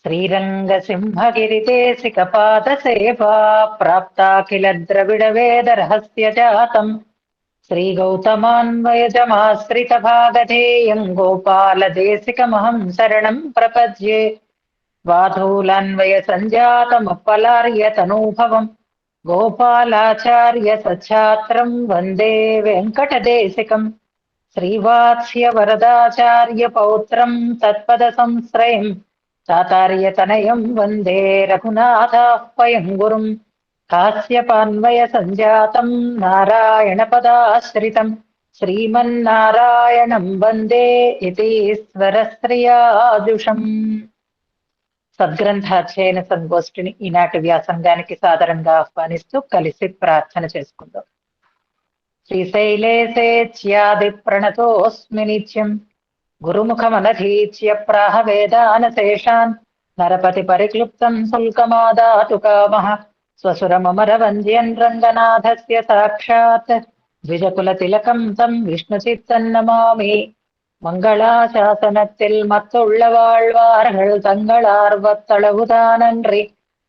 श्रीरङ्गसिंहगिरिदेशिकपादसेवा प्राप्ताखिल द्रविडवेदरहस्यजातम् श्रीगौतमान्वयजमाश्रितभागधेयम् गोपालदेशिकमहम् शरणम् प्रपद्ये। वाधूलान्वयसञ्जातमपलार्यतनूभवम् गोपालाचार्य सच्छात्रम् वन्दे वेङ्कटदेशिकम्। श्रीवात्स्यवरदाचार्य पौत्रम् तत्पदसंश्रयम् चातार्यतनयम् वन्दे रघुनाथाह्वयम् गुरुम्। कास्यपान्वयसञ्जातम् नारायणपदाश्रितम् श्रीमन्नारायणम् वन्दे యతీశ్వరశ్రియాజుషం. సద్గ్రంథాధ్యయన సంగోష్ఠిని ఈనాటి వ్యాసంగానికి సాదరంగా ఆహ్వానిస్తూ కలిసి ప్రార్థన చేసుకుందాం. శ్రీశైలేశేచ్యాది ప్రణతోస్మి నిత్యం గురుముఖమనధీచ్య ప్రాహ వేదానశేషాన్ నరపతి పరిక్లుప్తం శుల్కమాదాతు కామః స్వసురమమర వంద్యన్ రంగనాథస్య సాక్షాత్ ద్విజకులతిలకం తం விஷ்ணுசித்தன்னமாமி. மங்களாசாசனத்தில் மத்துள்ள வாழ்வார்கள் தங்களார்வத்தளவுதானன்றி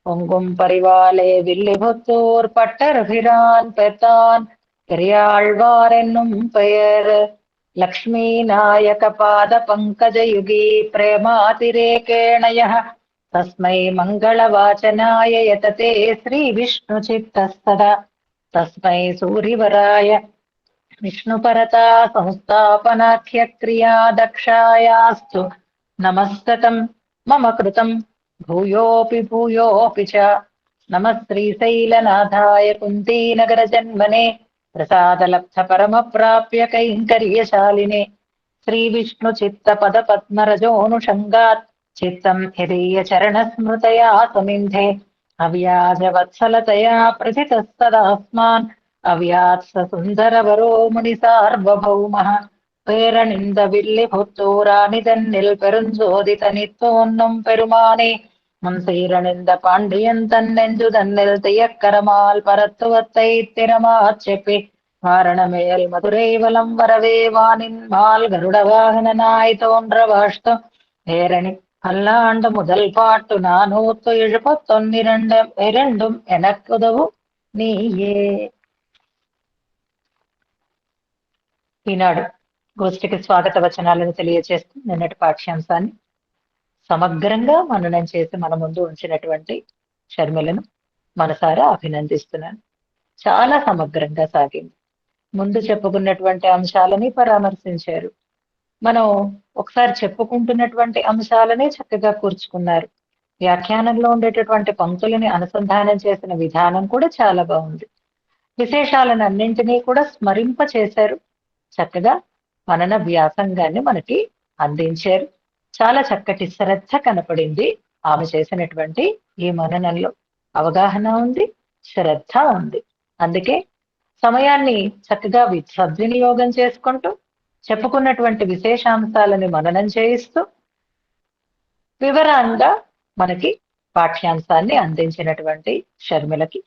பொங்கும் பரிவாலே வில்லிபுத்தூர் பட்டர்பிரான் பெத்தான் பெரியாழ்வார் என்னும் பெயர். லக்ஷ்மீ நாயக பாத பங்கஜயுகி பிரேமாதிரேகேண யः தஸ்மை மங்களவாச்சனாய யததே ஸ்ரீ விஷ்ணு சித்தஸ்ததா தஸ்மை சூரிவராய విష్ణుపరతా సంస్థాపనాఖ్యక్రియా దక్షాయాస్తు నమస్తతం మమ కృతం భూయోపి భూయోపి చ. నమః శ్రీశైలనాథాయ కుంతీనగర జన్మనే ప్రసాదలబ్ధ పరమ ప్రాప్య కైంకర్యశాలినే. శ్రీ విష్ణు చిత్త పద పద్మరజోనుషంగాత్ చిత్తం యదీయ చరణ స్మృతయా సమింధే అవ్యాజ వత్సలతయా ప్రథితస్తదాస్మాన్ ಅವ್ಯಾತ್ಸ ಸುಂದರವರೋ ಮುನಿ ಸಾರ್ವಭೌಮಃ பேரணிந்த வில்லி புத்தூரானிதன்னில் பெருஞ்சோதி தனித்தோன்னும் பெருமானே முன் சீரணிந்த பாண்டியன் தன்னெஞ்சு தன்னில் தியக்கரமால் பரத்துவத்தை திறமாச் செப்பி வாரணமேல் மதுரை வலம் வரவே வானின் மால் கருட வாகனனாய் தோன்ற வாஷ்டம் பேரணி பல்லாண்டு முதல் பாட்டு 472 இரண்டும் எனக்குதவு నీయే. ఈనాడు గోష్ఠికి స్వాగత వచనాలను తెలియజేస్తూ నిన్నటి పాఠ్యాంశాన్ని సమగ్రంగా మననం చేసి మన ముందు ఉంచినటువంటి షర్మిలను మనసారా అభినందిస్తున్నాను. చాలా సమగ్రంగా సాగింది. ముందు చెప్పుకున్నటువంటి అంశాలని పరామర్శించారు. మనం ఒకసారి చెప్పుకుంటున్నటువంటి అంశాలనే చక్కగా కూర్చుకున్నారు. వ్యాఖ్యానంలో ఉండేటటువంటి పంక్తులని అనుసంధానం చేసిన విధానం కూడా చాలా బాగుంది. విశేషాలను అన్నింటినీ కూడా స్మరింప చేశారు. చక్కగా మనన వ్యాసంగాన్ని మనకి అందించారు. చాలా చక్కటి శ్రద్ధ కనపడింది ఆమె చేసినటువంటి ఈ మననంలో. అవగాహన ఉంది, శ్రద్ధ ఉంది. అందుకే సమయాన్ని చక్కగా సద్వినియోగం చేసుకుంటూ చెప్పుకున్నటువంటి విశేషాంశాలని మననం చేయిస్తూ వివరంగా మనకి పాఠ్యాంశాన్ని అందించినటువంటి షర్మిలకి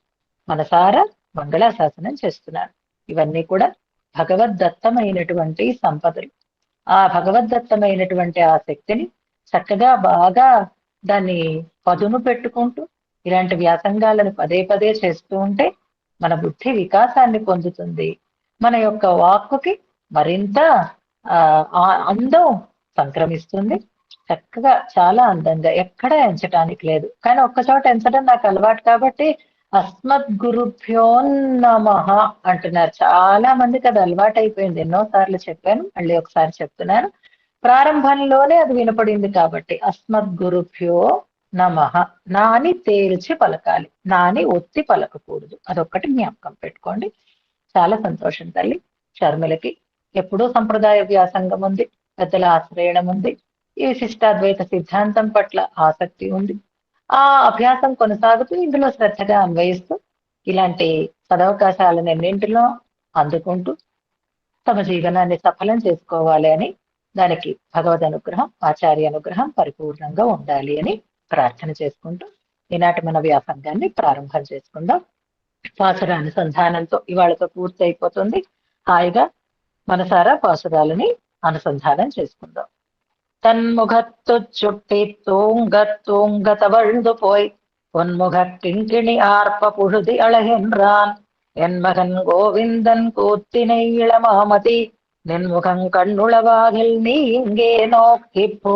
మనసారా మంగళాశాసనం చేస్తున్నారు. ఇవన్నీ కూడా భగవద్దత్తమైనటువంటి సంపదలు. ఆ భగవద్దత్తమైనటువంటి ఆ శక్తిని చక్కగా బాగా దాన్ని పదును పెట్టుకుంటూ ఇలాంటి వ్యాసంగాలను పదే పదే చేస్తూ ఉంటే మన బుద్ధి వికాసాన్ని పొందుతుంది. మన యొక్క వాక్కుకి మరింత అందం సంక్రమిస్తుంది. చక్కగా చాలా అందంగా ఎక్కడ ఎంచటానికి లేదు. కానీ ఒక్కచోట ఎంచడం నాకు అలవాటు కాబట్టి అస్మద్గురుభ్యో నమః అంటున్నారు. చాలా మందికి అది అలవాటు అయిపోయింది. ఎన్నోసార్లు చెప్పాను, మళ్ళీ ఒకసారి చెప్తున్నాను. ప్రారంభంలోనే అది వినపడింది కాబట్టి అస్మద్గురుభ్యో నమః. నాని తేల్చి పలకాలి, నాని ఒత్తి పలకకూడదు. అదొక్కటి జ్ఞాపకం పెట్టుకోండి. చాలా సంతోషం తల్లి. షర్మిలకి ఎప్పుడూ సంప్రదాయ వ్యాసంగం ఉంది, పెద్దల ఆశ్రయణం ఉంది, ఈ విశిష్టాద్వైత సిద్ధాంతం పట్ల ఆసక్తి ఉంది. ఆ అభ్యాసం కొనసాగుతూ ఇందులో శ్రద్ధగా అన్వయిస్తూ ఇలాంటి సదవకాశాలన్నింటిలో అందుకుంటూ తమ జీవనాన్ని సఫలం చేసుకోవాలి అని, దానికి భగవద్ అనుగ్రహం, ఆచార్య అనుగ్రహం పరిపూర్ణంగా ఉండాలి అని ప్రార్థన చేసుకుంటూ ఈనాటి మన వ్యాసంగాన్ని ప్రారంభం చేసుకుందాం. పాసుర అనుసంధానంతో ఇవాళతో పూర్తి అయిపోతుంది. హాయిగా మనసారా పాసురాలని అనుసంధానం చేసుకుందాం. தன்முகத்து சுட்டி தூங்கத் தூங்க தவழ்ந்து போய் பொன்முகக் கிங்கிணி ஆர்ப்ப புழுதி அழகின்றான். என் மகன் கோவிந்தன் கூத்தினை இளமாமதி நின்முகங் கண்ணுளவாகில் நீ இங்கே நோக்கிப்போ.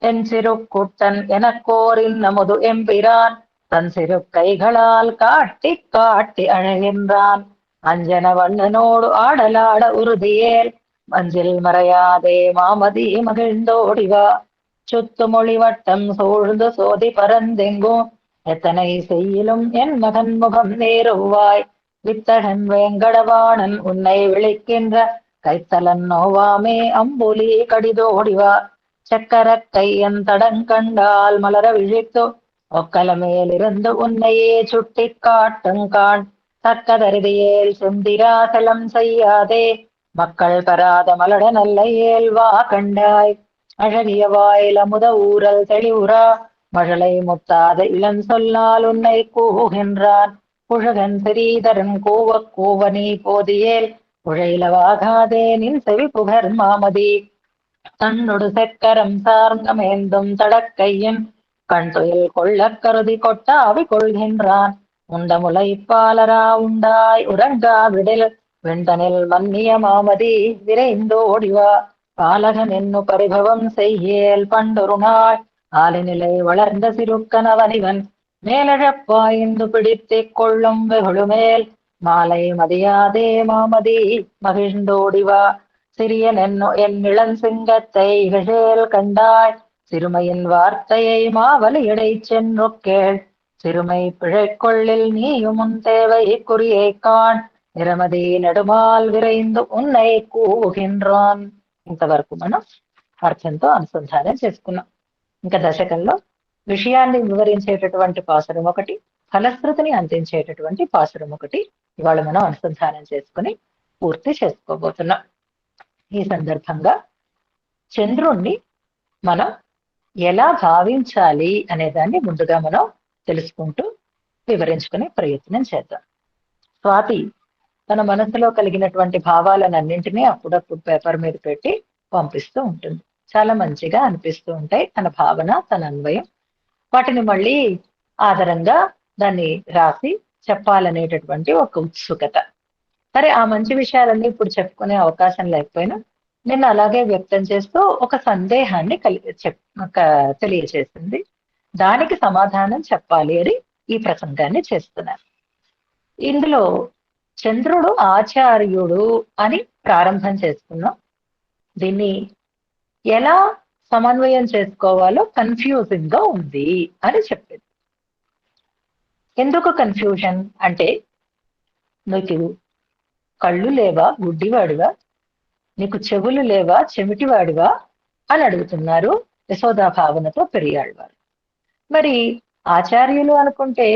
என் சிறு குட்டன் எனக்கோரின் நமுது எம்பிரான் தன் சிறு கைகளால் காட்டி காட்டி அழகின்றான். அஞ்சன வண்ணனோடு ஆடலாட உறுதியேல் மஞ்சில் மறையாதே மாமதி மகிழ்ந்தோடிவா. சுத்து மொழி வட்டம் சூழ்ந்து சோதி பரந்தெங்கும் எத்தனை செய்யிலும் என் மகன் முகம் நேருவாய். வித்தகன் வேங்கடவாணன் உன்னை விழிக்கின்ற கைத்தலன் நோவாமே அம்புலி கடிதோடிவா. சக்கர கையன் தடங்கண்டால் மலர விழித்து ஒக்கலமேலிருந்து உன்னையே சுட்டி காட்டுங்கான். தக்கதருதியேல் செந்திராசலம் செய்யாதே மக்கள் பராத மலட நல்ல ஏல்வா கண்டாய். அழகிய வாயில் அமுத ஊரல் தெளிவுறா மழலை முத்தாத இளம் சொல்லால் உன்னை கூகின்றான். புழகன் சிறீதரன் கூவக் கூவனி போதியேல் புழையிலவாகாதே நின் செவி புகர் மாமதி. தன்னொடு செக்கரம் சார்ந்தமேந்தும் தடக்கையின் கண் துயில் கொள்ளக் கருதி கொட்டாவி கொள்கின்றான். உண்ட முலை பாலரா உண்டாய் உறங்கா விடில் வெண்தனில் மன்னிய மாமதி விரைந்தோடிவா. பாலகன் என்னு பரிபவம் செய்யேல் பண்டொரு நாள் ஆலிநிலை வளர்ந்த சிறுக்கனவனிவன் மேலழப்பாய்ந்து பிடித்திக் கொள்ளும் வெகுளுமேல் மாலை மதியாதே மாமதி மகிழ்ந்தோடிவா. சிறியன் என் இளம் சிங்கத்தை இகழேல் கண்டாய் சிறுமையின் வார்த்தையை மாவலி இடை சென்று கேள். சிறுமை பிழைக்கொள்ளில் நீயும் உன் தேவை குறியை காண் నిరమది నడుమాల్ విరైందు ఉన్నై కూహిండ్రాన్. ఇంతవరకు మనం అర్థంతో అనుసంధానం చేసుకున్నాం. ఇంకా దశకంలో విషయాన్ని వివరించేటటువంటి పాసురం ఒకటి, ఫలశ్రుతిని అందించేటటువంటి పాసురం ఒకటి ఇవాళ మనం అనుసంధానం చేసుకుని పూర్తి చేసుకోబోతున్నాం. ఈ సందర్భంగా చంద్రుణ్ణి మనం ఎలా భావించాలి అనే దాన్ని ముందుగా మనం తెలుసుకుంటూ వివరించుకునే ప్రయత్నం చేద్దాం. స్వాతి తన మనసులో కలిగినటువంటి భావాలన్నింటినీ అప్పుడప్పుడు పేపర్ మీద పెట్టి పంపిస్తూ ఉంటుంది. చాలా మంచిగా అనిపిస్తూ ఉంటాయి తన భావన, తన అన్వయం. వాటిని మళ్ళీ ఆధారంగా దాన్ని రాసి చెప్పాలనేటటువంటి ఒక ఉత్సుకత. సరే, ఆ మంచి విషయాలన్నీ ఇప్పుడు చెప్పుకునే అవకాశం లేకపోయినా నిన్న అలాగే వ్యక్తం చేస్తూ ఒక సందేహాన్ని తెలియచేసింది. దానికి సమాధానం చెప్పాలి అని ఈ ప్రసంగాన్ని చేస్తున్నారు. ఇందులో చంద్రుడు ఆచార్యుడు అని ప్రారంభం చేసుకున్నాం. దీన్ని ఎలా సమన్వయం చేసుకోవాలో కన్ఫ్యూజింగ్ గా ఉంది అని చెప్పింది. ఎందుకు కన్ఫ్యూజన్ అంటే, నీకు కళ్ళు లేవా గుడ్డివాడివా, నీకు చెవులు లేవా చెమిటివాడివా అని అడుగుతున్నారు యశోదా భావనతో పెరియాళ్వారు. మరి ఆచార్యులు అనుకుంటే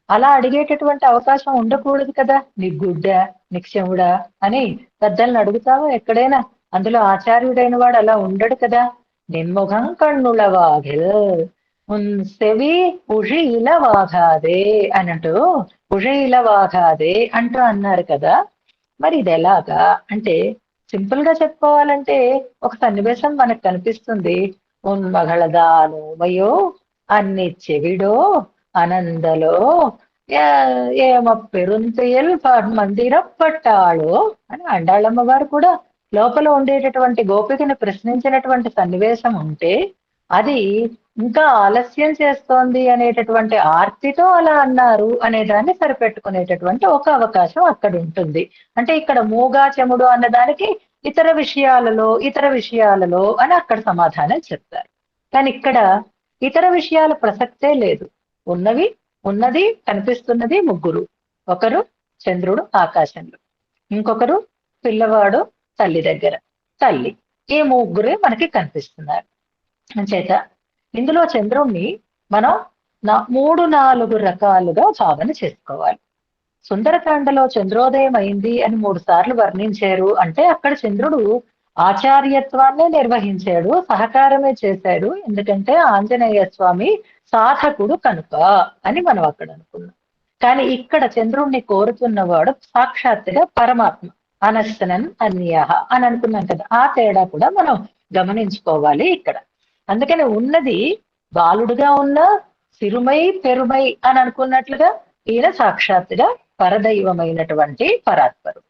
అలా అడిగేటటువంటి అవకాశం ఉండకూడదు కదా. నీకు గుడ్డ, నీకు చెవుడా అని పెద్దల్ని అడుగుతావా ఎక్కడైనా? అందులో ఆచార్యుడైన వాడు అలా ఉండడు కదా. నిన్ముఖం కన్నులవాగిల్ సెవి ఉషిలవాగాదే అన్నట్టు ఉషిలవాగాదే అంటూ అన్నారు కదా. మరి ఇది ఎలాగా అంటే, సింపుల్ గా చెప్పుకోవాలంటే ఒక సన్నివేశం మనకు కనిపిస్తుంది. ఉన్మగళదాను వయో అన్ని చెవిడో అనందలో ఏమ పెరుంతయల్ మందిరప్పట్టాళో అని అండాళమ్మ వారు కూడా లోపల ఉండేటటువంటి గోపికను ప్రశ్నించినటువంటి సన్నివేశం ఉంటే అది ఇంకా ఆలస్యం చేస్తోంది అనేటటువంటి ఆర్తితో అలా అన్నారు అనే దాన్ని సరిపెట్టుకునేటటువంటి ఒక అవకాశం అక్కడ ఉంటుంది. అంటే ఇక్కడ మూగా చెముడు అన్నదానికి ఇతర విషయాలలో అని అక్కడ సమాధానం చెప్తారు. కానీ ఇక్కడ ఇతర విషయాల ప్రసక్తే లేదు. ఉన్నది కనిపిస్తున్నది ముగ్గురు. ఒకరు చంద్రుడు ఆకాశంలో, ఇంకొకరు పిల్లవాడు తల్లి దగ్గర, తల్లి. ఈ ముగ్గురే మనకి కనిపిస్తున్నారు. చేత ఇందులో చంద్రుణ్ణి మనం 3-4 రకాలుగా భావన చేసుకోవాలి. సుందరకాండలో చంద్రోదయం అయింది అని 3 సార్లు వర్ణించారు అంటే అక్కడ చంద్రుడు ఆచార్యత్వాన్నే నిర్వహించాడు, సహకారమే చేశాడు. ఎందుకంటే ఆంజనేయ స్వామి సాధకుడు కనుక అని మనం అక్కడ అనుకున్నాం. కానీ ఇక్కడ చంద్రుణ్ణి కోరుతున్నవాడు సాక్షాత్తుగా పరమాత్మ, అనస్తనన్ అన్యహ అని అనుకున్నాం కదా. ఆ తేడా కూడా మనం గమనించుకోవాలి ఇక్కడ. అందుకని ఉన్నది బాలుడుగా ఉన్న సిరుమై పెరుమై అని అనుకున్నట్లుగా ఈయన సాక్షాత్తుగా పరదైవమైనటువంటి పరాత్పరు.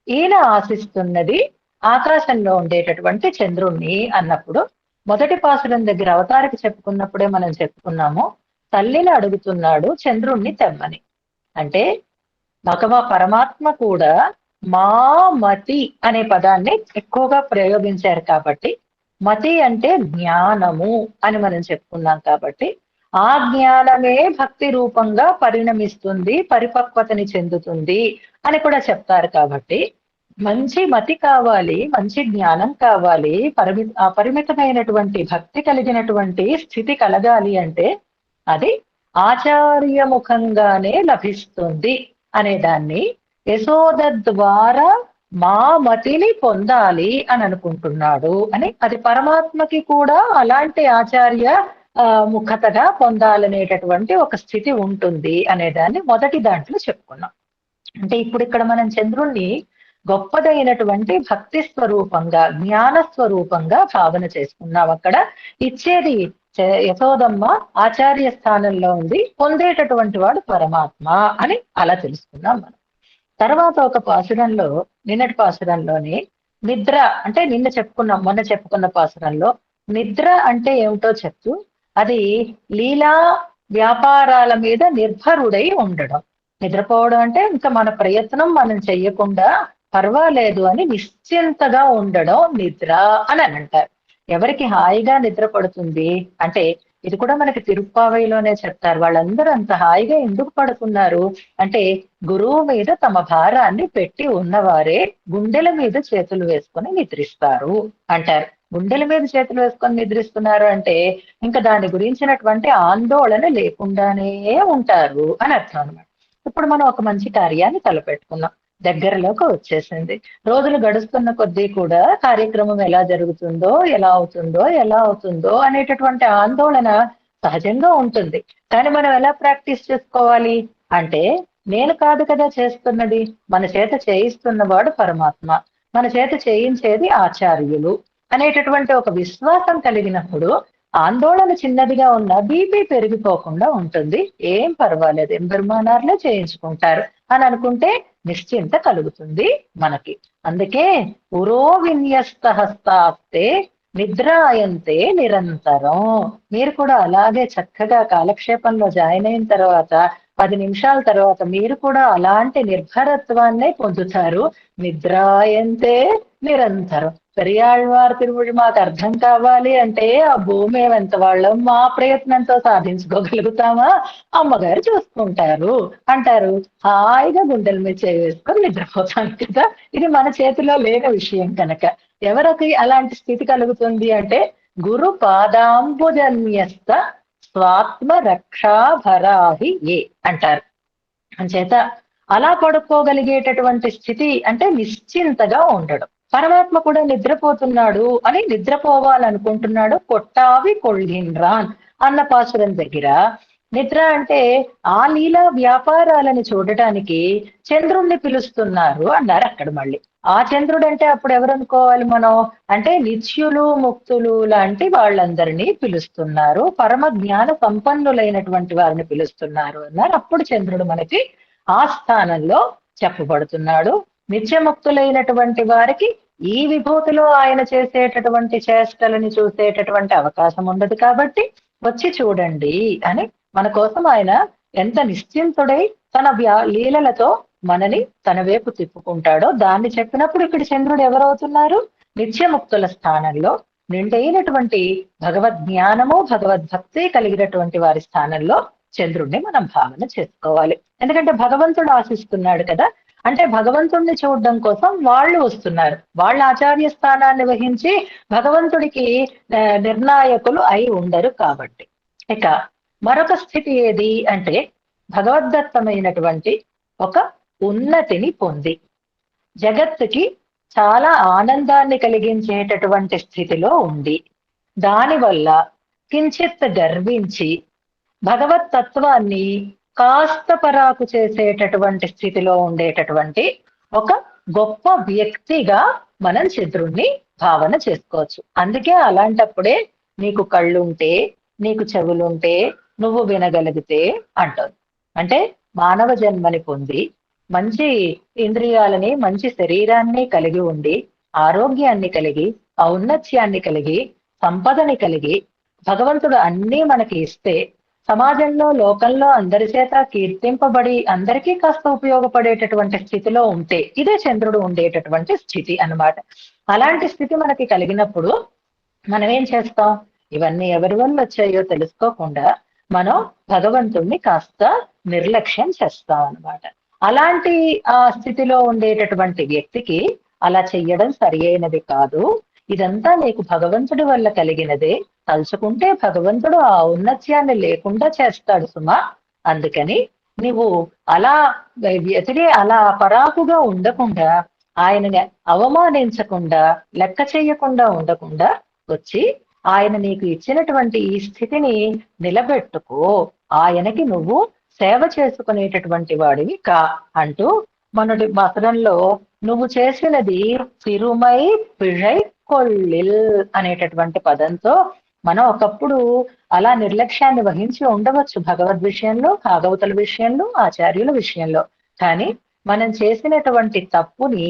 ఈయన ఆశిస్తున్నది ఆకాశంలో ఉండేటటువంటి చంద్రుణ్ణి అన్నప్పుడు మొదటి పాసురం దగ్గర అవతారికి చెప్పుకున్నప్పుడే మనం చెప్పుకున్నాము, తల్లిని అడుగుతున్నాడు చంద్రుణ్ణి తెమ్మని. అంటే పరమాత్మ కూడా మా మతి అనే పదాన్ని ఎక్కువగా ప్రయోగించారు కాబట్టి, మతి అంటే జ్ఞానము అని మనం చెప్పుకున్నాం కాబట్టి, ఆ జ్ఞానమే భక్తి రూపంగా పరిణమిస్తుంది, పరిపక్వతని చెందుతుంది అని కూడా చెప్తారు. కాబట్టి మంచి మతి కావాలి, మంచి జ్ఞానం కావాలి, అపరిమితమైనటువంటి భక్తి కలిగినటువంటి స్థితి కలగాలి అంటే అది ఆచార్యముఖంగానే లభిస్తుంది అనే దాన్ని యశోద ద్వారా మా మతిని పొందాలి అని అనుకుంటున్నాడు అని, అది పరమాత్మకి కూడా అలాంటి ఆచార్య ముఖతగా పొందాలనేటటువంటి ఒక స్థితి ఉంటుంది అనే దాన్ని మొదటి దాంట్లో చెప్పుకున్నాం. అంటే ఇప్పుడు ఇక్కడ మనం చంద్రుణ్ణి గొప్పదైనటువంటి భక్తి స్వరూపంగా, జ్ఞాన స్వరూపంగా భావన చేసుకున్నాం. అక్కడ ఇచ్చేది యశోదమ్మ ఆచార్య స్థానంలో ఉంది, పొందేటటువంటి వాడు పరమాత్మ అని అలా తెలుసుకున్నాం మనం. తర్వాత ఒక పాసురంలో, నిన్నటి పాసురంలోని నిద్ర అంటే మొన్న చెప్పుకున్న పాసురంలో నిద్ర అంటే ఏమిటో చెప్తూ, అది లీలా వ్యాపారాల మీద నిర్భరుడై ఉండడం. నిద్రపోవడం అంటే ఇంకా మన ప్రయత్నం మనం చెయ్యకుండా పర్వాలేదు అని నిశ్చింతగా ఉండడం నిద్ర అని అంటారు. ఎవరికి హాయిగా నిద్ర పడుతుంది అంటే, ఇది కూడా మనకి తిరుప్పావైలోనే చెప్తారు. వాళ్ళందరూ అంత హాయిగా ఎందుకు పడుతున్నారు అంటే, గురువు మీద తమ భారాన్ని పెట్టి ఉన్నవారే గుండెల మీద చేతులు వేసుకొని నిద్రిస్తారు అంటారు. గుండెల మీద చేతులు వేసుకొని నిద్రిస్తున్నారు అంటే ఇంకా దాని గురించినటువంటి ఆందోళన లేకుండానే ఉంటారు అని అర్థం అనమాట. ఇప్పుడు మనం ఒక మంచి కార్యాన్ని తలపెట్టుకున్నాం, దగ్గరలోకి వచ్చేసింది. రోజులు గడుస్తున్న కొద్దీ కూడా కార్యక్రమం ఎలా జరుగుతుందో, ఎలా అవుతుందో అనేటటువంటి ఆందోళన సహజంగా ఉంటుంది. కానీ మనం ఎలా ప్రాక్టీస్ చేసుకోవాలి అంటే, నేను కాదు కదా చేస్తున్నది, మన చేత చేయిస్తున్నవాడు పరమాత్మ, మన చేత చేయించేది ఆచార్యులు అనేటటువంటి ఒక విశ్వాసం కలిగినప్పుడు ఆందోళన చిన్నదిగా ఉన్న బీపీ పెరిగిపోకుండా ఉంటుంది. ఏం పర్వాలేదు, ఎంబెరుమానార్లే చేయించుకుంటారు అని అనుకుంటే నిశ్చింత కలుగుతుంది మనకి. అందుకే ఉరో విన్యస్త హస్తాస్తే నిద్రాయంతే నిరంతరం. మీరు కూడా అలాగే చక్కగా కాలక్షేపంలో జాయిన్ అయిన తర్వాత 10 నిమిషాల తర్వాత మీరు కూడా అలాంటి నిర్భరత్వాన్నే పొందుతారు. నిద్రాయంతే నిరంతరం. పెరియాళ్వారు తిరుముడి మాకు అర్థం కావాలి అంటే ఆ భూమి ఎంత వాళ్ళం మా ప్రయత్నంతో సాధించుకోగలుగుతామా, అమ్మగారు చూసుకుంటారు అంటారు. హాయిగా గుండెల మీద చేసుకొని నిద్రపోతాను కదా. ఇది మన చేతిలో లేని విషయం కనుక ఎవరికి అలాంటి స్థితి కలుగుతుంది అంటే, గురు పాదాంబుజన్యస్త స్వాత్మ రక్షాభరాహి ఏ అంటారు. అంచేత అలా పడుకోగలిగేటటువంటి స్థితి అంటే నిశ్చింతగా ఉండడం. పరమాత్మ కూడా నిద్రపోతున్నాడు అని, నిద్రపోవాలనుకుంటున్నాడు, కొట్టావి కొళ్ళిన్రాన్ అన్న పాసురం దగ్గర నిద్ర అంటే ఆ లీలా వ్యాపారాలను చూడటానికి చంద్రుణ్ణి పిలుస్తున్నారు అన్నారు అక్కడ. మళ్ళీ ఆ చంద్రుడు అంటే అప్పుడు ఎవరనుకోవాలి మనం అంటే, నిత్యులు ముక్తులు లాంటి వాళ్ళందరినీ పిలుస్తున్నారు, పరమ జ్ఞాన సంపన్నులైనటువంటి వారిని పిలుస్తున్నారు అన్నారు. అప్పుడు చంద్రుడు మనకి ఆ స్థానంలో చెప్పబడుతున్నాడు. నిత్యముక్తులైనటువంటి వారికి ఈ విభూతిలో ఆయన చేసేటటువంటి చేష్టలని చూసేటటువంటి అవకాశం ఉండదు కాబట్టి వచ్చి చూడండి అని మన కోసం ఆయన ఎంత నిశ్చింతుడై తన లీలలతో మనని తన వైపు తిప్పుకుంటాడో దాన్ని చెప్పినప్పుడు ఇక్కడ చంద్రుడు ఎవరవుతున్నారు, నిత్యముక్తుల స్థానంలో నిండైనటువంటి భగవద్జ్ఞానము భగవద్భక్తి కలిగినటువంటి వారి స్థానంలో చంద్రుడిని మనం భావన చేసుకోవాలి. ఎందుకంటే భగవంతుడు ఆశిస్తున్నాడు కదా. అంటే భగవంతుడిని చూడడం కోసం వాళ్ళు వస్తున్నారు, వాళ్ళ ఆచార్య స్థానాన్ని వహించి భగవంతుడికి నిర్ణాయకులు అయి ఉండరు కాబట్టి. ఇక మరొక స్థితి ఏది అంటే, భగవద్దత్తమైనటువంటి ఒక ఉన్నతిని పొంది జగత్తుకి చాలా ఆనందాన్ని కలిగించేటటువంటి స్థితిలో ఉండి, దానివల్ల కించిత్ గర్వించి భగవత్ తత్వాన్ని కాస్త పరాకు చేసేటటువంటి స్థితిలో ఉండేటటువంటి ఒక గొప్ప వ్యక్తిగా మనం చంద్రుణ్ణి భావన చేసుకోవచ్చు. అందుకే అలాంటప్పుడే నీకు కళ్ళుంటే, నీకు చెవులుంటే, నువ్వు వినగలిగితే అంటారు. అంటే మానవ జన్మని పొంది మంచి ఇంద్రియాలని, మంచి శరీరాన్ని కలిగి ఉండి, ఆరోగ్యాన్ని కలిగి, ఔన్నత్యాన్ని కలిగి, సంపదని కలిగి, భగవంతుడు అన్నీ మనకి ఇస్తే సమాజంలో, లోకంలో అందరి చేత కీర్తింపబడి అందరికీ కాస్త ఉపయోగపడేటటువంటి స్థితిలో ఉంటే ఇదే చంద్రుడు ఉండేటటువంటి స్థితి అన్నమాట. అలాంటి స్థితి మనకి కలిగినప్పుడు మనం ఏం చేస్తాం? ఇవన్నీ ఎవరి వల్ల వచ్చాయో తెలుసుకోకుండా మనం భగవంతుణ్ణి కాస్త నిర్లక్ష్యం చేస్తాం అన్నమాట. అలాంటి ఆ స్థితిలో ఉండేటటువంటి వ్యక్తికి అలా చెయ్యడం సరి అయినది కాదు. ఇదంతా నీకు భగవంతుడి వల్ల కలిగినదే. తలుచుకుంటే భగవంతుడు ఆ ఔన్నత్యాన్ని లేకుండా చేస్తాడు సుమా. అందుకని నువ్వు అలా అలా పరాకుగా ఉండకుండా, ఆయనని అవమానించకుండా, లెక్క చేయకుండా ఉండకుండా వచ్చి ఆయన నీకు ఇచ్చినటువంటి ఈ స్థితిని నిలబెట్టుకో. ఆయనకి నువ్వు సేవ చేసుకునేటటువంటి వాడివి కా అంటూ మనటి మసనంలో నువ్వు చేసినది తిరుమై పిழை కొల్లిల్ అనేటటువంటి పదంతో మనం ఒకప్పుడు అలా నిర్లక్ష్యాన్ని వహించి ఉండవచ్చు భగవద్ విషయంలో, భాగవతుల విషయంలో, ఆచార్యుల విషయంలో. కానీ మనం చేసినటువంటి తప్పుని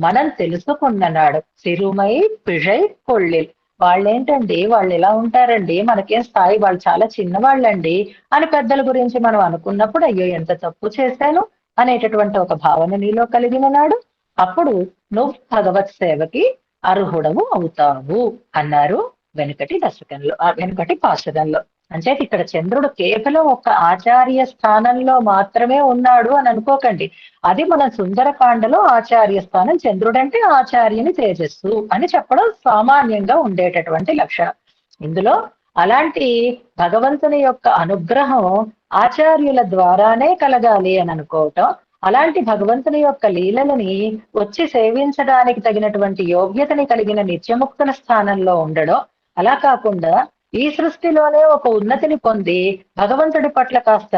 మనం తెలుసుకున్ననాడు సిరుమై పిழை కొల్లిల్. వాళ్ళేంటండి, వాళ్ళు ఎలా ఉంటారండి, మనకేం స్థాయి, వాళ్ళు చాలా చిన్నవాళ్ళండి అని పెద్దల గురించి మనం అనుకున్నప్పుడు అయ్యో ఎంత తప్పు చేశాను అనేటటువంటి ఒక భావన నీలో కలిగిన నాడు అప్పుడు నువ్వు భగవత్ సేవకి అర్హుడవు అవుతావు అన్నారు వెనుకటి పాశురంలో. అంటే ఇక్కడ చంద్రుడు కేవలం ఒక ఆచార్య స్థానంలో మాత్రమే ఉన్నాడు అని అనుకోకండి. అది మన సుందరకాండలో ఆచార్య స్థానం. చంద్రుడంటే ఆచార్యుని తేజస్సు అని చెప్పడం సామాన్యంగా ఉండేటటువంటి లక్షణం. ఇందులో అలాంటి భగవంతుని యొక్క అనుగ్రహం ఆచార్యుల ద్వారానే కలగాలి అని అనుకోవటం, అలాంటి భగవంతుని యొక్క లీలలని వచ్చి సేవించడానికి తగినటువంటి యోగ్యతని కలిగిన నిత్యముక్తుల స్థానంలో ఉండడం, అలా కాకుండా ఈ సృష్టిలోనే ఒక ఉన్నతిని పొంది భగవంతుడి పట్ల కాస్త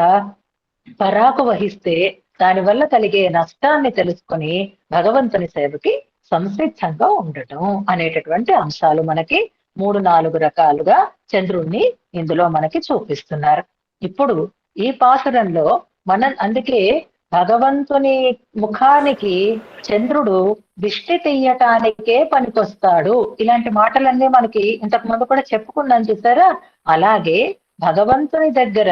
పరాకు వహిస్తే దానివల్ల కలిగే నష్టాన్ని తెలుసుకొని భగవంతుని సేవకి సంసిద్ధంగా ఉండటం అనేటటువంటి అంశాలు మనకి 3-4 రకాలుగా చంద్రుణ్ణి ఇందులో మనకి చూపిస్తున్నారు. ఇప్పుడు ఈ పాసురంలో మనం అందుకే భగవంతుని ముఖానికి చంద్రుడు దిష్టి తీయటానికే పనికొస్తాడు. ఇలాంటి మాటలన్నీ మనకి ఇంతకు ముందు కూడా చెప్పుకున్నాను చూసారా. అలాగే భగవంతుని దగ్గర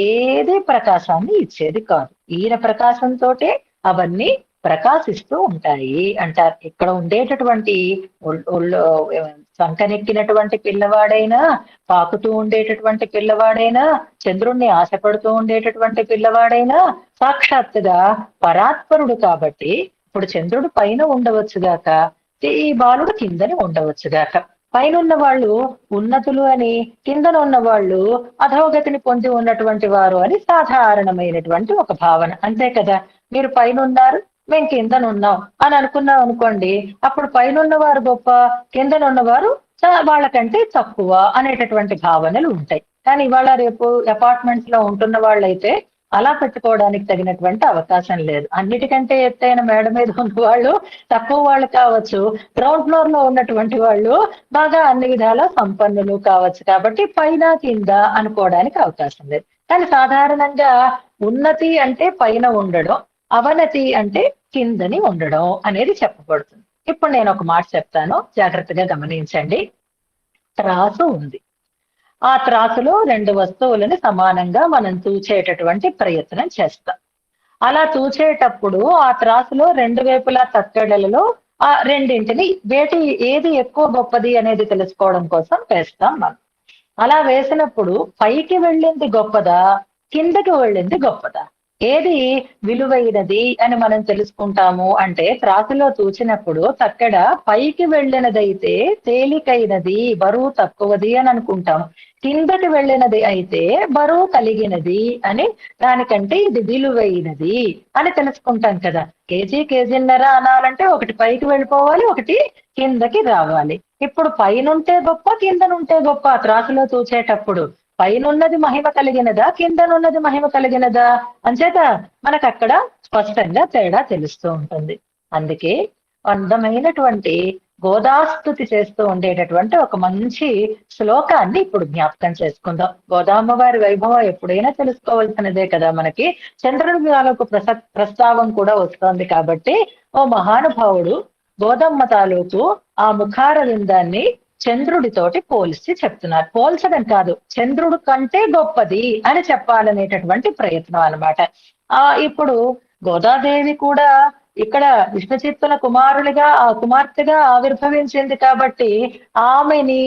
ఏది ప్రకాశాన్ని ఇచ్చేది కాదు. ఈయన ప్రకాశంతోటే అవన్నీ ప్రకాశిస్తూ ఉంటాయి అంటారు. ఇక్కడ ఉండేటటువంటి సంకనెక్కినటువంటి పిల్లవాడైనా, పాకుతూ ఉండేటటువంటి పిల్లవాడైనా, చంద్రుణ్ణి ఆశపడుతూ ఉండేటటువంటి పిల్లవాడైనా సాక్షాత్తుగా పరాత్పరుడు కాబట్టి ఇప్పుడు చంద్రుడు పైన ఉండవచ్చుగాక, ఈ బాలుడు కిందని ఉండవచ్చుగాక. పైన ఉన్న వాళ్ళు ఉన్నతులు అని, కిందన ఉన్న వాళ్ళు అధోగతిని పొంది ఉన్నటువంటి వారు అని సాధారణమైనటువంటి ఒక భావన. అంతే కదా. మీరు పైన ఉన్నారు, మేము కిందనున్నాం అని అనుకున్నాం అనుకోండి, అప్పుడు పైన ఉన్నవారు గొప్ప, కిందనున్నవారు వాళ్ళకంటే తక్కువ అనేటటువంటి భావనలు ఉంటాయి. కానీ ఇవాళ రేపు అపార్ట్మెంట్స్ లో ఉంటున్న వాళ్ళైతే అలా పెట్టుకోవడానికి తగినటువంటి అవకాశం లేదు. అన్నిటికంటే ఎత్తైన మేడ మీద ఉన్న వాళ్ళు తక్కువ వాళ్ళు కావచ్చు, గ్రౌండ్ ఫ్లోర్ లో ఉన్నటువంటి వాళ్ళు బాగా అన్ని విధాల సంపన్నులు కావచ్చు. కాబట్టి పైన కింద అనుకోవడానికి అవకాశం లేదు. కానీ సాధారణంగా ఉన్నతి అంటే పైన ఉండడం, అవనతి అంటే కిందని ఉండడం అనేది చెప్పబడుతుంది. ఇప్పుడు నేను ఒక మాట చెప్తాను, జాగ్రత్తగా గమనించండి. త్రాసు ఉంది. ఆ త్రాసులో 2 వస్తువులని సమానంగా మనం తూచేటటువంటి ప్రయత్నం చేస్తాం. అలా తూచేటప్పుడు ఆ త్రాసులో 2 వైపులా తక్కెడలలో ఆ రెండింటిని ఏది ఎక్కువ గొప్పది అనేది తెలుసుకోవడం కోసం వేస్తాం మనం. అలా వేసినప్పుడు పైకి వెళ్ళింది గొప్పదా, కిందకి వెళ్ళింది గొప్పదా, ఏది విలువైనది అని మనం తెలుసుకుంటాము అంటే, త్రాసులో తూచినప్పుడు తక్కడ పైకి వెళ్ళినదైతే తేలికైనది, బరువు తక్కువది అని అనుకుంటాం. కిందకి వెళ్ళినది అయితే బరువు కలిగినది అని, దానికంటే ఇది విలువైనది అని తెలుసుకుంటాం కదా. కేజీన్నర అనాలంటే ఒకటి పైకి వెళ్ళిపోవాలి, ఒకటి కిందకి రావాలి. ఇప్పుడు పైనుంటే గొప్ప, కిందనుంటే గొప్ప త్రాసులో తూచేటప్పుడు పైనున్నది మహిమ కలిగినదా, కిందనున్నది మహిమ కలిగినదా అంచేత మనకు అక్కడ స్పష్టంగా తేడా తెలుస్తూ ఉంటుంది. అందుకే అందమైనటువంటి గోదాస్తుతి చేస్తూ ఉండేటటువంటి ఒక మంచి శ్లోకాన్ని ఇప్పుడు జ్ఞాపకం చేసుకుందాం. గోదామ్మవారి వైభవం ఎప్పుడైనా తెలుసుకోవాల్సినదే కదా మనకి. చంద్రుడి తాలూకు ప్రస్తావం కూడా వస్తోంది కాబట్టి ఓ మహానుభావుడు గోదమ్మ తాలూకు ఆ ముఖార విందాన్ని చంద్రుడితోటి పోల్చి చెప్తున్నారు. పోల్చడం కాదు, చంద్రుడు కంటే గొప్పది అని చెప్పాలనేటటువంటి ప్రయత్నం అన్నమాట. ఇప్పుడు గోదాదేవి కూడా ఇక్కడ విష్ణుచిత్తుల కుమార్తెగా ఆవిర్భవించింది కాబట్టి ఆమెని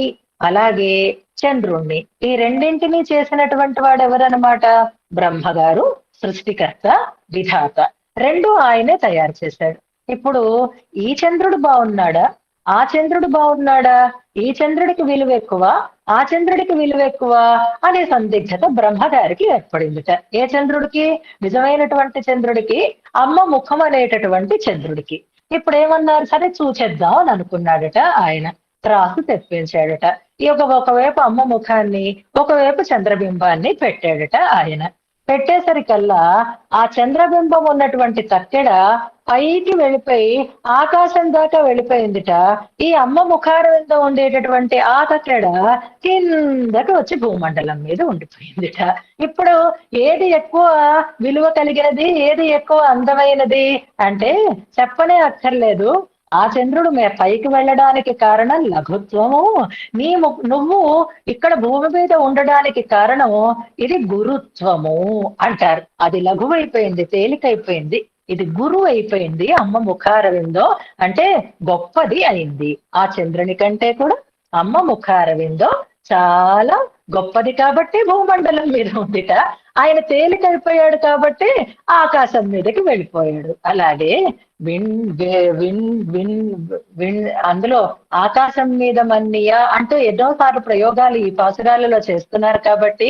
అలాగే చంద్రుణ్ణి ఈ రెండింటినీ చేసినటువంటి వాడు ఎవరన్నమాట? బ్రహ్మగారు, సృష్టికర్త, విధాత. రెండు ఆయనే తయారు చేశాడు. ఇప్పుడు ఈ చంద్రుడు బాగున్నాడా, ఆ చంద్రుడు బాగున్నాడా, ఈ చంద్రుడికి విలువ ఎక్కువ, ఆ చంద్రుడికి విలువ ఎక్కువ అనే సందిగ్ధత బ్రహ్మగారికి ఏర్పడిందిట. ఏ చంద్రుడికి? నిజమైనటువంటి చంద్రుడికి, అమ్మ ముఖం అనేటటువంటి చంద్రుడికి. ఇప్పుడు ఏమన్నారు, సరే చూచేద్దాం అని అనుకున్నాడట ఆయన. త్రాసు తెప్పించాడట. ఒకవైపు అమ్మ ముఖాన్ని, ఒకవైపు చంద్రబింబాన్ని పెట్టాడట ఆయన. పెట్టేసరికల్లా ఆ చంద్రబింబం ఉన్నటువంటి తక్కెడ పైకి వెళ్ళిపోయి ఆకాశం దాకా వెళ్ళిపోయిందిట. ఈ అమ్మ ముఖార మీద ఉండేటటువంటి ఆ తక్కెడ కిందకి వచ్చి భూమండలం మీద ఉండిపోయిందిట. ఇప్పుడు ఏది ఎక్కువ విలువ కలిగినది, ఏది ఎక్కువ అందమైనది అంటే చెప్పనే అక్కర్లేదు. ఆ చంద్రుడు పైకి వెళ్ళడానికి కారణం లఘుత్వము, నువ్వు ఇక్కడ భూమి మీద ఉండడానికి కారణము ఇది గురుత్వము అంటారు. అది లఘువైపోయింది, తేలికైపోయింది. ఇది గురువు అయిపోయింది. అమ్మ ముఖారవిందో అంటే గొప్పది అయింది. ఆ చంద్రుని కంటే కూడా అమ్మ ముఖారవిందో చాలా గొప్పది కాబట్టి భూమండలం మీద ఉందిట. ఆయన తేలికైపోయాడు కాబట్టి ఆకాశం మీదకి వెళ్ళిపోయాడు. అలాగే అందులో ఆకాశం మీద మన్నియ అంటూ ఎన్నోసార్లు ప్రయోగాలు ఈ పాసురాలలో చేస్తున్నారు కాబట్టి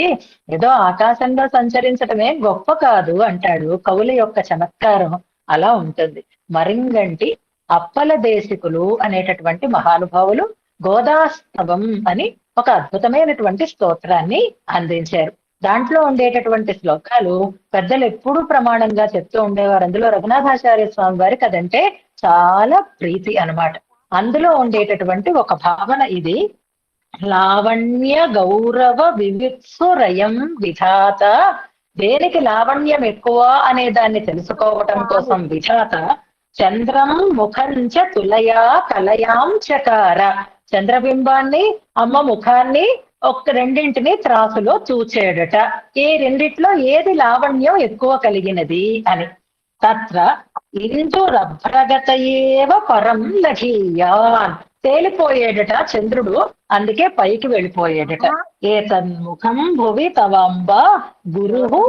ఏదో ఆకాశంలో సంచరించడమే గొప్ప కాదు అంటాడు. కవుల యొక్క చమత్కారం అలా ఉంటుంది. మరింగంటి అప్పల దేశికులు అనేటటువంటి మహానుభావులు గోదాస్తవం అని ఒక అద్భుతమైనటువంటి స్తోత్రాన్ని అందించారు. దాంట్లో ఉండేటటువంటి శ్లోకాలు పెద్దలు ఎప్పుడూ ప్రమాణంగా చెప్తూ ఉండేవారు. అందులో రఘునాథాచార్య స్వామి వారికి అదంటే చాలా ప్రీతి అన్నమాట. అందులో ఉండేటటువంటి ఒక భావన ఇది: లావణ్య గౌరవ వివిత్సురయం విధాత. దేనికి లావణ్యం ఎక్కువ అనే దాన్ని తెలుసుకోవటం కోసం విధాత చంద్రం ముఖంచ తులయా కలయాం చకార. చంద్రబింబాన్ని, అమ్మ ముఖాన్ని రెండింటిని త్రాసులో చూచేడట. ఈ రెండిట్లో ఏది లావణ్యం ఎక్కువ కలిగినది అని. తత్ర ఇందురభ్రగతయేవ పరం లఘీయాన్. తేలిపోయేడట చంద్రుడు, అందుకే పైకి వెళ్ళిపోయేడట. ఏతన్ముఖం భువి తవాంబ గురువు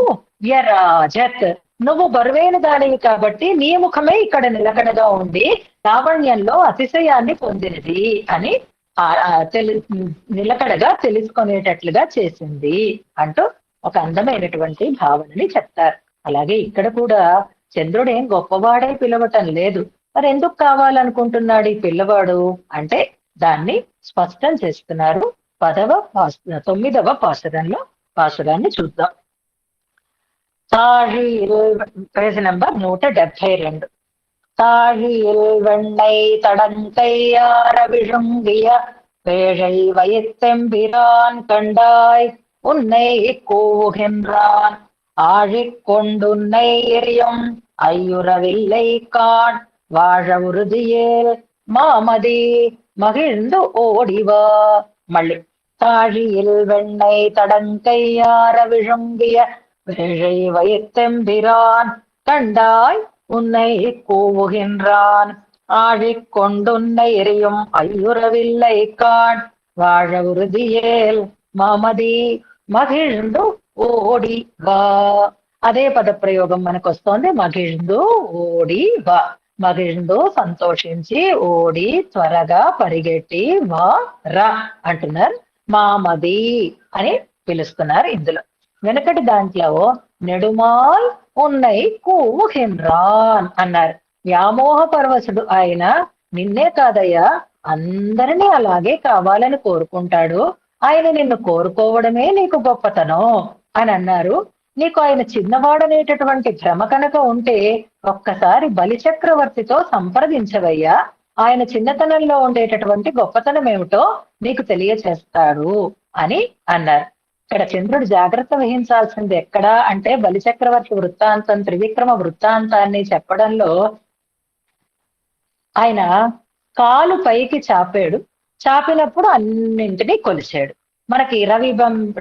వ్యరాజత్. నువ్వు బరువైన దానివి కాబట్టి నీ ముఖమే ఇక్కడ నిలకడగా ఉండి లావణ్యంలో అతిశయాన్ని పొందినది అని నిలకడగా తెలుసుకునేటట్లుగా చేసింది అంటూ ఒక అందమైనటువంటి భావనని చెప్తారు. అలాగే ఇక్కడ కూడా చంద్రుడేం గొప్పవాడై పిలవటం లేదు. మరి ఎందుకు కావాలనుకుంటున్నాడు ఈ పిల్లవాడు అంటే దాన్ని స్పష్టం చేస్తున్నారు 9వ పాసురాన్ని చూద్దాం. Page number 172. தாழியில் வெண்ணை தடங்கையார விழுங்கிய பேழை வயிற்றெம்பிரான் கண்டாய் உன்னை கூவுகின்றான் ஆழிக்கொண்டுன்னை எரியும் ஐயுறவில்லை காண் வாழ உறுதியேல் மாமதி மகிழ்ந்து ஓடிவா. மள்ளி தாழியில் வெண்ணை தடங்கையார விழுங்கிய பேழை வயிற்றெம்பிரான் கண்டாய் உன்னை கூவுகின்றான் ஆழிக்கொண்டுன்னை எரியும் ஐயுறவில்லை காண் வாழ உறுதியேல் మామది మగిழ்ந்து ఓడి వా. అదే పదప్రయోగం మనకు వస్తోంది. మగిழ்ந்து ఓడి వా. మగిழ்ந்து సంతోషించి, ఓడి త్వరగా పరిగెట్టి, వా రా అంటున్నారు. మామది అని పిలుస్తున్నారు ఇందులో. వెనకటి దాంట్లో నెడుమాల్ ఉన్నై కూవుహిన్రాన్ అన్నారు. వ్యామోహ పరవశుడు ఆయన నిన్నే కాదయ్యా అందరినీ అలాగే కావాలని కోరుకుంటాడు. ఆయన నిన్ను కోరుకోవడమే నీకు గొప్పతనం అని అన్నారు. నీకు ఆయన చిన్నవాడనేటటువంటి భ్రమ కనుక ఉంటే ఒక్కసారి బలిచక్రవర్తితో సంప్రదించవయ్యా, ఆయన చిన్నతనంలో ఉండేటటువంటి గొప్పతనం ఏమిటో నీకు తెలియచేస్తాడు అని అన్నారు. ఇక్కడ చంద్రుడు జాగ్రత్త వహించాల్సింది ఎక్కడా అంటే బలిచక్రవర్తి వృత్తాంతం, త్రివిక్రమ వృత్తాంతాన్ని చెప్పడంలో ఆయన కాలు పైకి చాపాడు, చాపినప్పుడు అన్నింటినీ కొలిచాడు. మనకి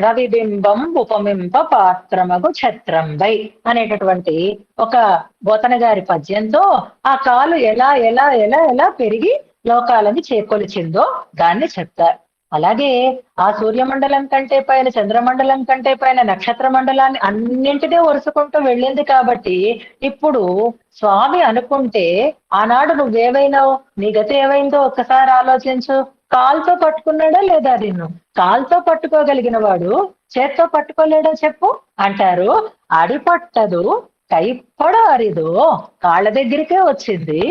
రవిబింబం ఉపమింప పాత్రమగు ఛత్రంబై అనేటటువంటి ఒక బోతన గారి పద్యంతో ఆ కాలు ఎలా ఎలా ఎలా ఎలా పెరిగి లోకాలని చేకొలిచిందో దాన్ని చెప్తారు. అలాగే ఆ సూర్యమండలం కంటే పైన, చంద్రమండలం కంటే పైన నక్షత్ర మండలాన్ని అన్నింటినీ ఒరుసుకుంటూ వెళ్ళింది కాబట్టి ఇప్పుడు స్వామి అనుకుంటే ఆనాడు నువ్వేవైనావు, నీ గతి ఏవైందో ఒక్కసారి ఆలోచించు. కాలుతో పట్టుకున్నాడా లేదా నిన్ను? కాలుతో పట్టుకోగలిగిన వాడు చేత్తో పట్టుకోలేడా చెప్పు అంటారు. అడిపట్టదు కైప్పడ అరిదో, కాళ్ళ దగ్గరికే వచ్చింది,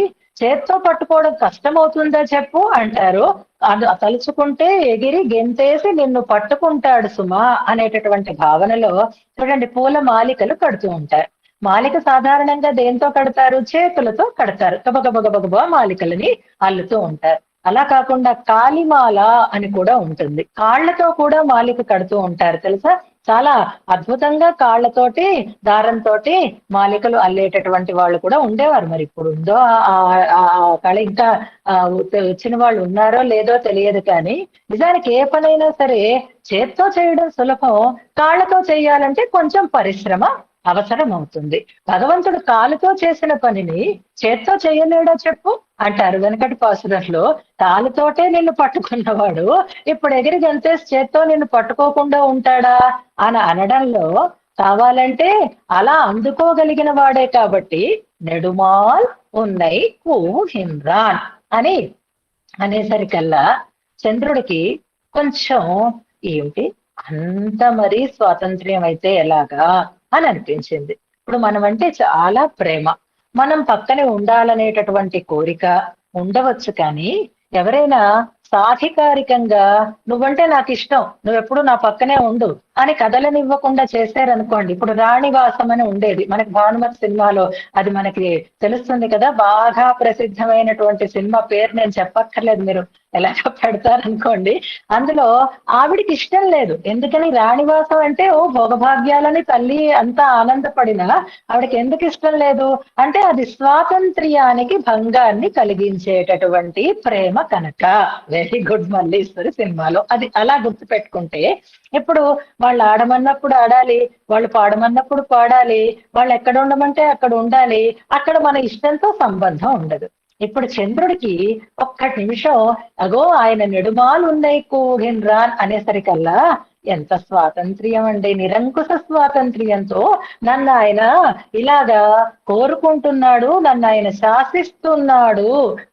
చేత్తో పట్టుకోవడం కష్టమవుతుందా చెప్పు అంటారు. అది తలుచుకుంటే ఎగిరి గెంతేసి నిన్ను పట్టుకుంటాడు సుమా అనేటటువంటి భావనలో చూడండి, పూల మాలికలు కడుతూ ఉంటారు. మాలిక సాధారణంగా దేంతో కడతారు? చేతులతో కడతారు. గబగబగబగబా మాలికలని అల్లుతూ ఉంటారు. అలా కాకుండా కాలిమాల అని కూడా ఉంటుంది, కాళ్లతో కూడా మాలిక కడుతూ ఉంటారు తెలుసా. చాలా అద్భుతంగా కాళ్లతోటి దారంతో మాలికలు అల్లేటటువంటి వాళ్ళు కూడా ఉండేవారు. మరి ఇప్పుడు ఉందో ఆ కళ, ఇంకా వచ్చిన వాళ్ళు ఉన్నారో లేదో తెలియదు. కానీ నిజానికి ఏ పనైనా సరే చేత్తో చేయడం సులభం, కాళ్లతో చేయాలంటే కొంచెం పరిశ్రమ అవసరం అవుతుంది. భగవంతుడు కాలుతో చేసిన పనిని చేత్తో చేయలేడా చెప్పు అంటారు వెనకటి పాసురంలో. కాలుతోటే నిన్ను పట్టుకున్నవాడు ఇప్పుడు ఎగిరి గంతేసి చేత్తో నిన్ను పట్టుకోకుండా ఉంటాడా అని అనడంలో కావాలంటే అలా అందుకోగలిగిన వాడే కాబట్టి నెడుమాల్ ఉన్నై కూహింద్రాన్ అని అనేసరికల్లా చంద్రుడికి కొంచెం ఏమిటి అంత మరీ స్వాతంత్ర్యం అయితే ఎలాగా అని అనిపించింది. ఇప్పుడు మనం అంటే చాలా ప్రేమ, మనం పక్కనే ఉండాలనేటటువంటి కోరిక ఉండవచ్చు. కానీ ఎవరైనా సాధికారికంగా నువ్వంటే నాకు ఇష్టం, నువ్వెప్పుడు నా పక్కనే ఉండు అని కదలనివ్వకుండా చేశారనుకోండి. ఇప్పుడు రాణివాసం అని ఉండేది మనకి భానుమతి సినిమాలో, అది మనకి తెలుస్తుంది కదా. బాగా ప్రసిద్ధమైనటువంటి సినిమా పేరు నేను చెప్పక్కర్లేదు, మీరు ఎలాగో పెడతారనుకోండి. అందులో ఆవిడికి ఇష్టం లేదు. ఎందుకని? రాణివాసం అంటే ఓ భోగభాగ్యాలని తల్లి అంతా ఆనందపడినా ఆవిడకి ఎందుకు ఇష్టం లేదు అంటే అది స్వాతంత్ర్యానికి భంగాన్ని కలిగించేటటువంటి ప్రేమ కనుక. వెరీ గుడ్ మల్లీశ్వరి సినిమాలో అది అలా గుర్తు పెట్టుకుంటే, ఇప్పుడు వాళ్ళు ఆడమన్నప్పుడు ఆడాలి, వాళ్ళు పాడమన్నప్పుడు పాడాలి, వాళ్ళు ఎక్కడ ఉండమంటే అక్కడ ఉండాలి, అక్కడ మన ఇష్టంతో సంబంధం ఉండదు. ఇప్పుడు చంద్రుడికి ఒక్క నిమిషం అగో ఆయన నెడుమాలు ఉన్నాయి కూగిన్రాన్ అనేసరికల్లా ఎంత స్వాతంత్ర్యం అండి, నిరంకుశ స్వాతంత్ర్యంతో నన్ను ఆయన ఇలాగా కోరుకుంటున్నాడు, నన్ను ఆయన శాసిస్తున్నాడు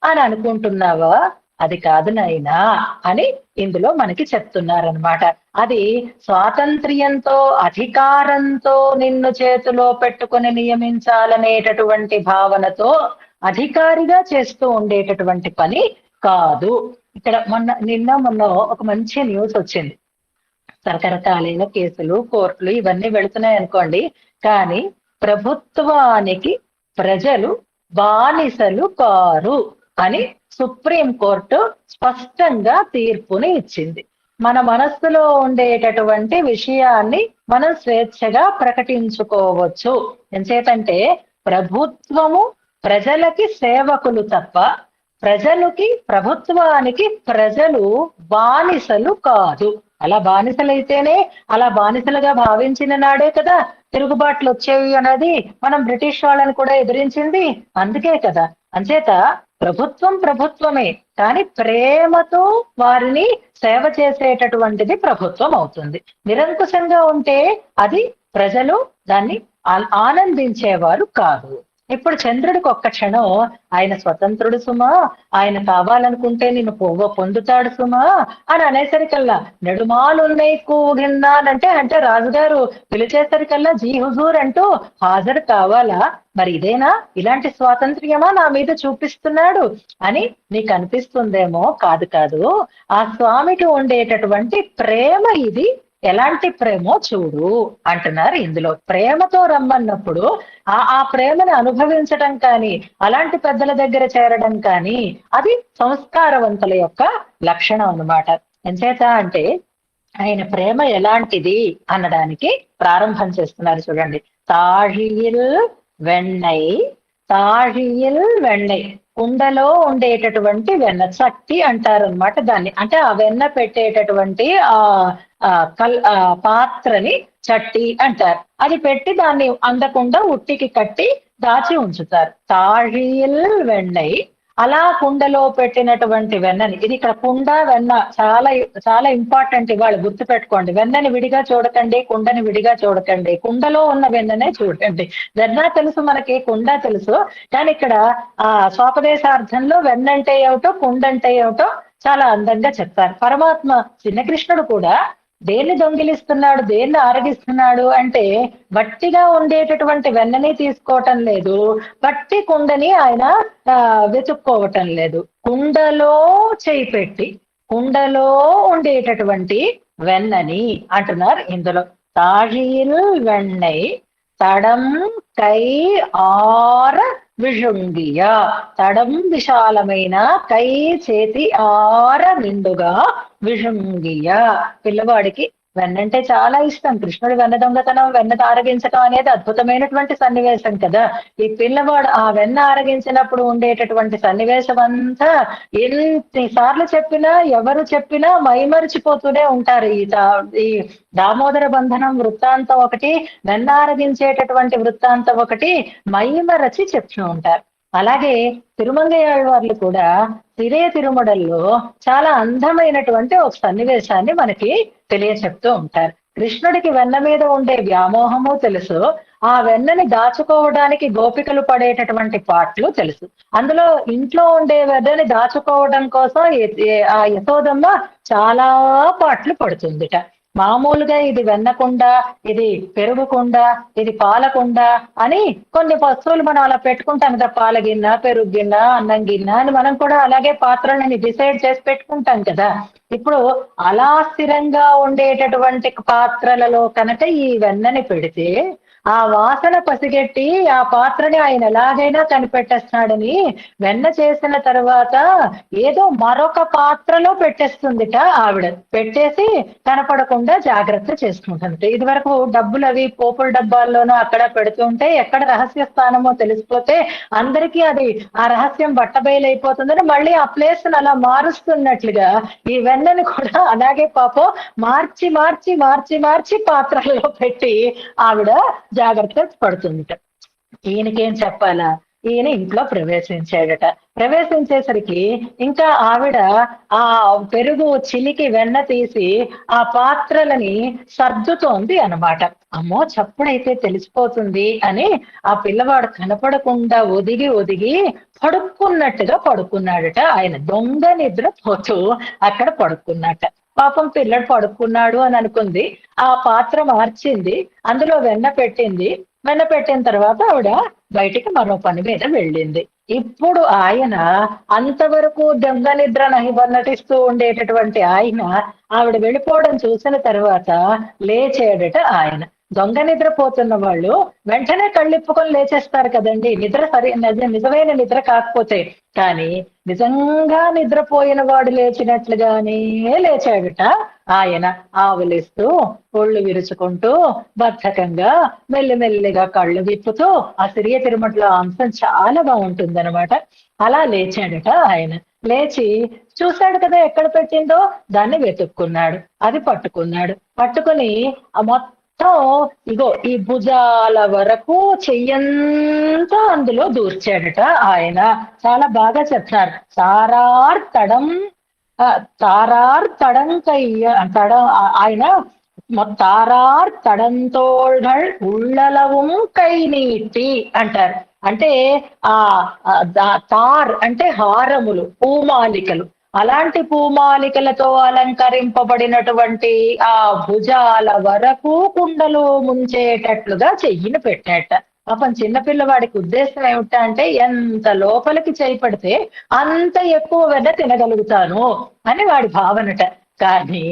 అని అనుకుంటున్నావా? అది కాదు నాయనా అని ఇందులో మనకి చెప్తున్నారనమాట. అది స్వాతంత్ర్యంతో, అధికారంతో నిన్ను చేతిలో పెట్టుకుని నియమించాలనేటటువంటి భావనతో అధికారిగా చేస్తూ ఉండేటటువంటి పని కాదు. ఇక్కడ మొన్న ఒక మంచి న్యూస్ వచ్చింది. రకరకాలైన కేసులు, కోర్టులు ఇవన్నీ వెళుతున్నాయి అనుకోండి, కానీ ప్రభుత్వానికి ప్రజలు బానిసలు కారు అని సుప్రీం కోర్టు స్పష్టంగా తీర్పుని ఇచ్చింది. మన మనస్సులో ఉండేటటువంటి విషయాన్ని మనం స్వేచ్ఛగా ప్రకటించుకోవచ్చు. ఎంచేతంటే ప్రభుత్వము ప్రజలకి సేవకులు తప్ప ప్రభుత్వానికి ప్రజలు బానిసలు కాదు. అలా బానిసలైతేనే, అలా బానిసలుగా భావించిన నాడే కదా తిరుగుబాట్లు వచ్చేవి అన్నది మనం బ్రిటిష్ వాళ్ళని కూడా ఎదిరించింది. అందుకే కదా. అంచేత ప్రభుత్వమే, కానీ ప్రేమతో వారిని సేవ చేసేటటువంటిది ప్రభుత్వం అవుతుంది. నిరంకుశంగా ఉంటే అది ప్రజలు దాన్ని ఆనందించేవారు కాదు. ఇప్పుడు చంద్రుడికి ఒక్క క్షణం ఆయన స్వతంత్రుడు సుమా, ఆయన కావాలనుకుంటే నిన్ను పొందుతాడు సుమా అని అనేసరికల్లా నెడుమాలున్నాయి కూగిన్నానంటే అంటే రాజుగారు పిలిచేసరికల్లా జీ హుజూర్ అంటూ హాజరు కావాలా? మరి ఇదేనా ఇలాంటి స్వాతంత్ర్యమా నా మీద చూపిస్తున్నాడు అని నీకు అనిపిస్తుందేమో. కాదు కాదు, ఆ స్వామికి ఉండేటటువంటి ప్రేమ ఇది. ఎలాంటి ప్రేమో చూడు అంటున్నారు ఇందులో. ప్రేమతో రమ్మన్నప్పుడు ఆ ప్రేమని అనుభవించడం కానీ, అలాంటి పెద్దల దగ్గర చేరడం కానీ, అది సంస్కారవంతుల యొక్క లక్షణం అన్నమాట. ఎంచేత అంటే ఆయన ప్రేమ ఎలాంటిది అనడానికి ప్రారంభం చేస్తున్నారు చూడండి. తాళియిల్ వెన్నై, తాళియిల్ వెన్నై, కుండలో ఉండేటటువంటి వెన్న, చట్టి అంటారు అనమాట దాన్ని. అంటే ఆ వెన్న పెట్టేటటువంటి పాత్రని చట్టి అంటారు. అది పెట్టి దాన్ని అందకుండా ఉట్టికి కట్టి దాచి ఉంచుతారు. తాళియిల్ వెన్నై, అలా కుండలో పెట్టినటువంటి వెన్నని, ఇది ఇక్కడ కుండ వెన్న చాలా చాలా ఇంపార్టెంట్, ఇవాళ గుర్తు పెట్టుకోండి. వెన్నని విడిగా చూడకండి, కుండని విడిగా చూడకండి, కుండలో ఉన్న వెన్ననే చూడండి. వెన్న తెలుసు మనకి, కుండ తెలుసు, కానీ ఇక్కడ ఆ స్వాపదేశార్థంలో వెన్న అంటే ఏమిటో, కుండ అంటే ఏమిటో చాలా అందంగా చెప్తారు. పరమాత్మ చిన్న కృష్ణుడు కూడా దేన్ని దొంగిలిస్తున్నాడు, దేన్ని ఆరగిస్తున్నాడు అంటే, వట్టిగా ఉండేటటువంటి వెన్నని తీసుకోవటం లేదు, వట్టి కుండని ఆయన వెతుక్కోవటం లేదు. కుండలో చేయి పెట్టి, కుండలో ఉండేటటువంటి వెన్నని అంటున్నారు ఇందులో. తాళియిల్ వెన్నై తడం కై ఆర విషుంగియ, తడం విశాలమైన, కై చేతి, ఆర నిండుగా, విషుంగియ పిల్లవాడికి వెన్నంటే చాలా ఇష్టం. కృష్ణుడు వెన్న దొంగతనం, వెన్న ఆరగించడం అనేది అద్భుతమైనటువంటి సన్నివేశం కదా. ఈ పిల్లవాడు ఆ వెన్న ఆరగించినప్పుడు ఉండేటటువంటి సన్నివేశం అంతా ఎన్నిసార్లు చెప్పినా, ఎవరు చెప్పినా మైమరిచిపోతూనే ఉంటారు. ఈ దామోదర బంధనం వృత్తాంతం ఒకటి, వెన్న ఆరగించేటటువంటి వృత్తాంతం ఒకటి మైమరచి చెప్తూ ఉంటారు. అలాగే తిరుమంగయ్యాళ్వార్లు కూడా తిరే తిరుమడల్లో చాలా అందమైనటువంటి ఒక సన్నివేశాన్ని మనకి తెలియచెప్తూ ఉంటారు. కృష్ణుడికి వెన్న మీద ఉండే వ్యామోహము తెలుసు, ఆ వెన్నని దాచుకోవడానికి గోపికలు పడేటటువంటి పాటలు తెలుసు. అందులో ఇంట్లో ఉండే వెన్నని దాచుకోవడం కోసం ఆ యశోదమ్మ చాలా పాటలు పడుతుందిట. మామూలుగా ఇది వెన్నకుండ, ఇది పెరుగుకుండ, ఇది పాలకుండ అని కొన్ని వస్తువులు మనం అలా పెట్టుకుంటాం కదా, పాల గిన్నె, పెరుగు గిన్నె, అన్నం గిన్నె అని మనం కూడా అలాగే పాత్రలని డిసైడ్ చేసి పెట్టుకుంటాం కదా. ఇప్పుడు అలా స్థిరంగా ఉండేటటువంటి పాత్రలలో కనుక ఈ వెన్నని పెడితే ఆ వాసన పసిగట్టి ఆ పాత్రని ఆయన ఎలాగైనా కనిపెట్టేస్తున్నాడని వెన్న చేసిన తర్వాత ఏదో మరొక పాత్రలో పెట్టేస్తుందిట ఆవిడ. పెట్టేసి కనపడకుండా జాగ్రత్త చేసుకుంటుంది. ఇది వరకు డబ్బులు అవి పోపుల డబ్బాల్లోనూ అక్కడ పెడుతుంటే ఎక్కడ రహస్య స్థానమో తెలిసిపోతే అందరికీ అది ఆ రహస్యం బట్టబయలైపోతుందని మళ్ళీ ఆ ప్లేస్ అలా మారుస్తున్నట్లుగా ఈ వెన్నని కూడా అలాగే పాపం మార్చి మార్చి మార్చి మార్చి పాత్రల్లో పెట్టి ఆవిడ జాగ్రత్త పడుతుందిట. ఈయనకేం చెప్పాలా, ఈయన ఇంట్లో ప్రవేశించాడట. ప్రవేశించేసరికి ఇంకా ఆవిడ ఆ పెరుగు చిలికి వెన్న తీసి ఆ పాత్రలని సర్దుతోంది అనమాట. అమ్మో చప్పుడైతే తెలిసిపోతుంది అని ఆ పిల్లవాడు కనపడకుండా ఒదిగి ఒదిగి పడుకున్నట్టుగా పడుకున్నాడట. ఆయన దొంగ నిద్ర పోతూ అక్కడ పడుకున్నట్ట. పాపం పిల్లడు పడుకున్నాడు అని అనుకుంది. ఆ పాత్ర మార్చింది, అందులో వెన్న పెట్టింది. వెన్న పెట్టిన తర్వాత ఆవిడ బయటికి మరో పని మీద వెళ్ళింది. ఇప్పుడు ఆయన అంతవరకు దొంగ నిద్ర నటిస్తూ ఉండేటటువంటి ఆయన ఆవిడ వెళ్ళిపోవడం చూసిన తర్వాత లేచాడట ఆయన. దొంగ నిద్రపోతున్న వాళ్ళు వెంటనే కళ్ళిప్పుకొని లేచేస్తారు కదండి, నిద్ర నిజమైన నిద్ర కాకపోతే. కానీ నిజంగా నిద్రపోయిన వాడు లేచినట్లుగానే లేచాడట ఆయన. ఆవులిస్తూ ఒళ్ళు విరుచుకుంటూ బద్ధకంగా మెల్లిమెల్లిగా కళ్ళు విప్పుతూ, ఆ సిరియ తిరుమల అంశం చాలా బాగుంటుందన్నమాట. అలా లేచాడట ఆయన. లేచి చూశాడు కదా ఎక్కడ పెట్టిందో, దాన్ని వెతుక్కున్నాడు, అది పట్టుకున్నాడు. పట్టుకుని ఆ మొత్తం ఇగో ఈ భుజాల వరకు చెయ్యంతా అందులో దూర్చాడట ఆయన. చాలా బాగా చెప్తున్నారు. తారార్తడం తారార్తడంకయ్య తడం ఆయన తారార్తడంతోళ్கள் ఉళ్ళలవం కై నీటి అంటారు. అంటే ఆ తార్ అంటే హారములు, పూమాలికలు, అలాంటి పూమాలికలతో అలంకరింపబడినటువంటి ఆ భుజాల వరకు కుండలు ముంచేటట్లుగా చెయ్యిని పెట్టాట. పాపం చిన్నపిల్లవాడికి ఉద్దేశం ఏమిటా అంటే, ఎంత లోపలికి చేయి పడితే అంత ఎక్కువ వెన్న తినగలుగుతాను అని వాడి భావనట. కానీ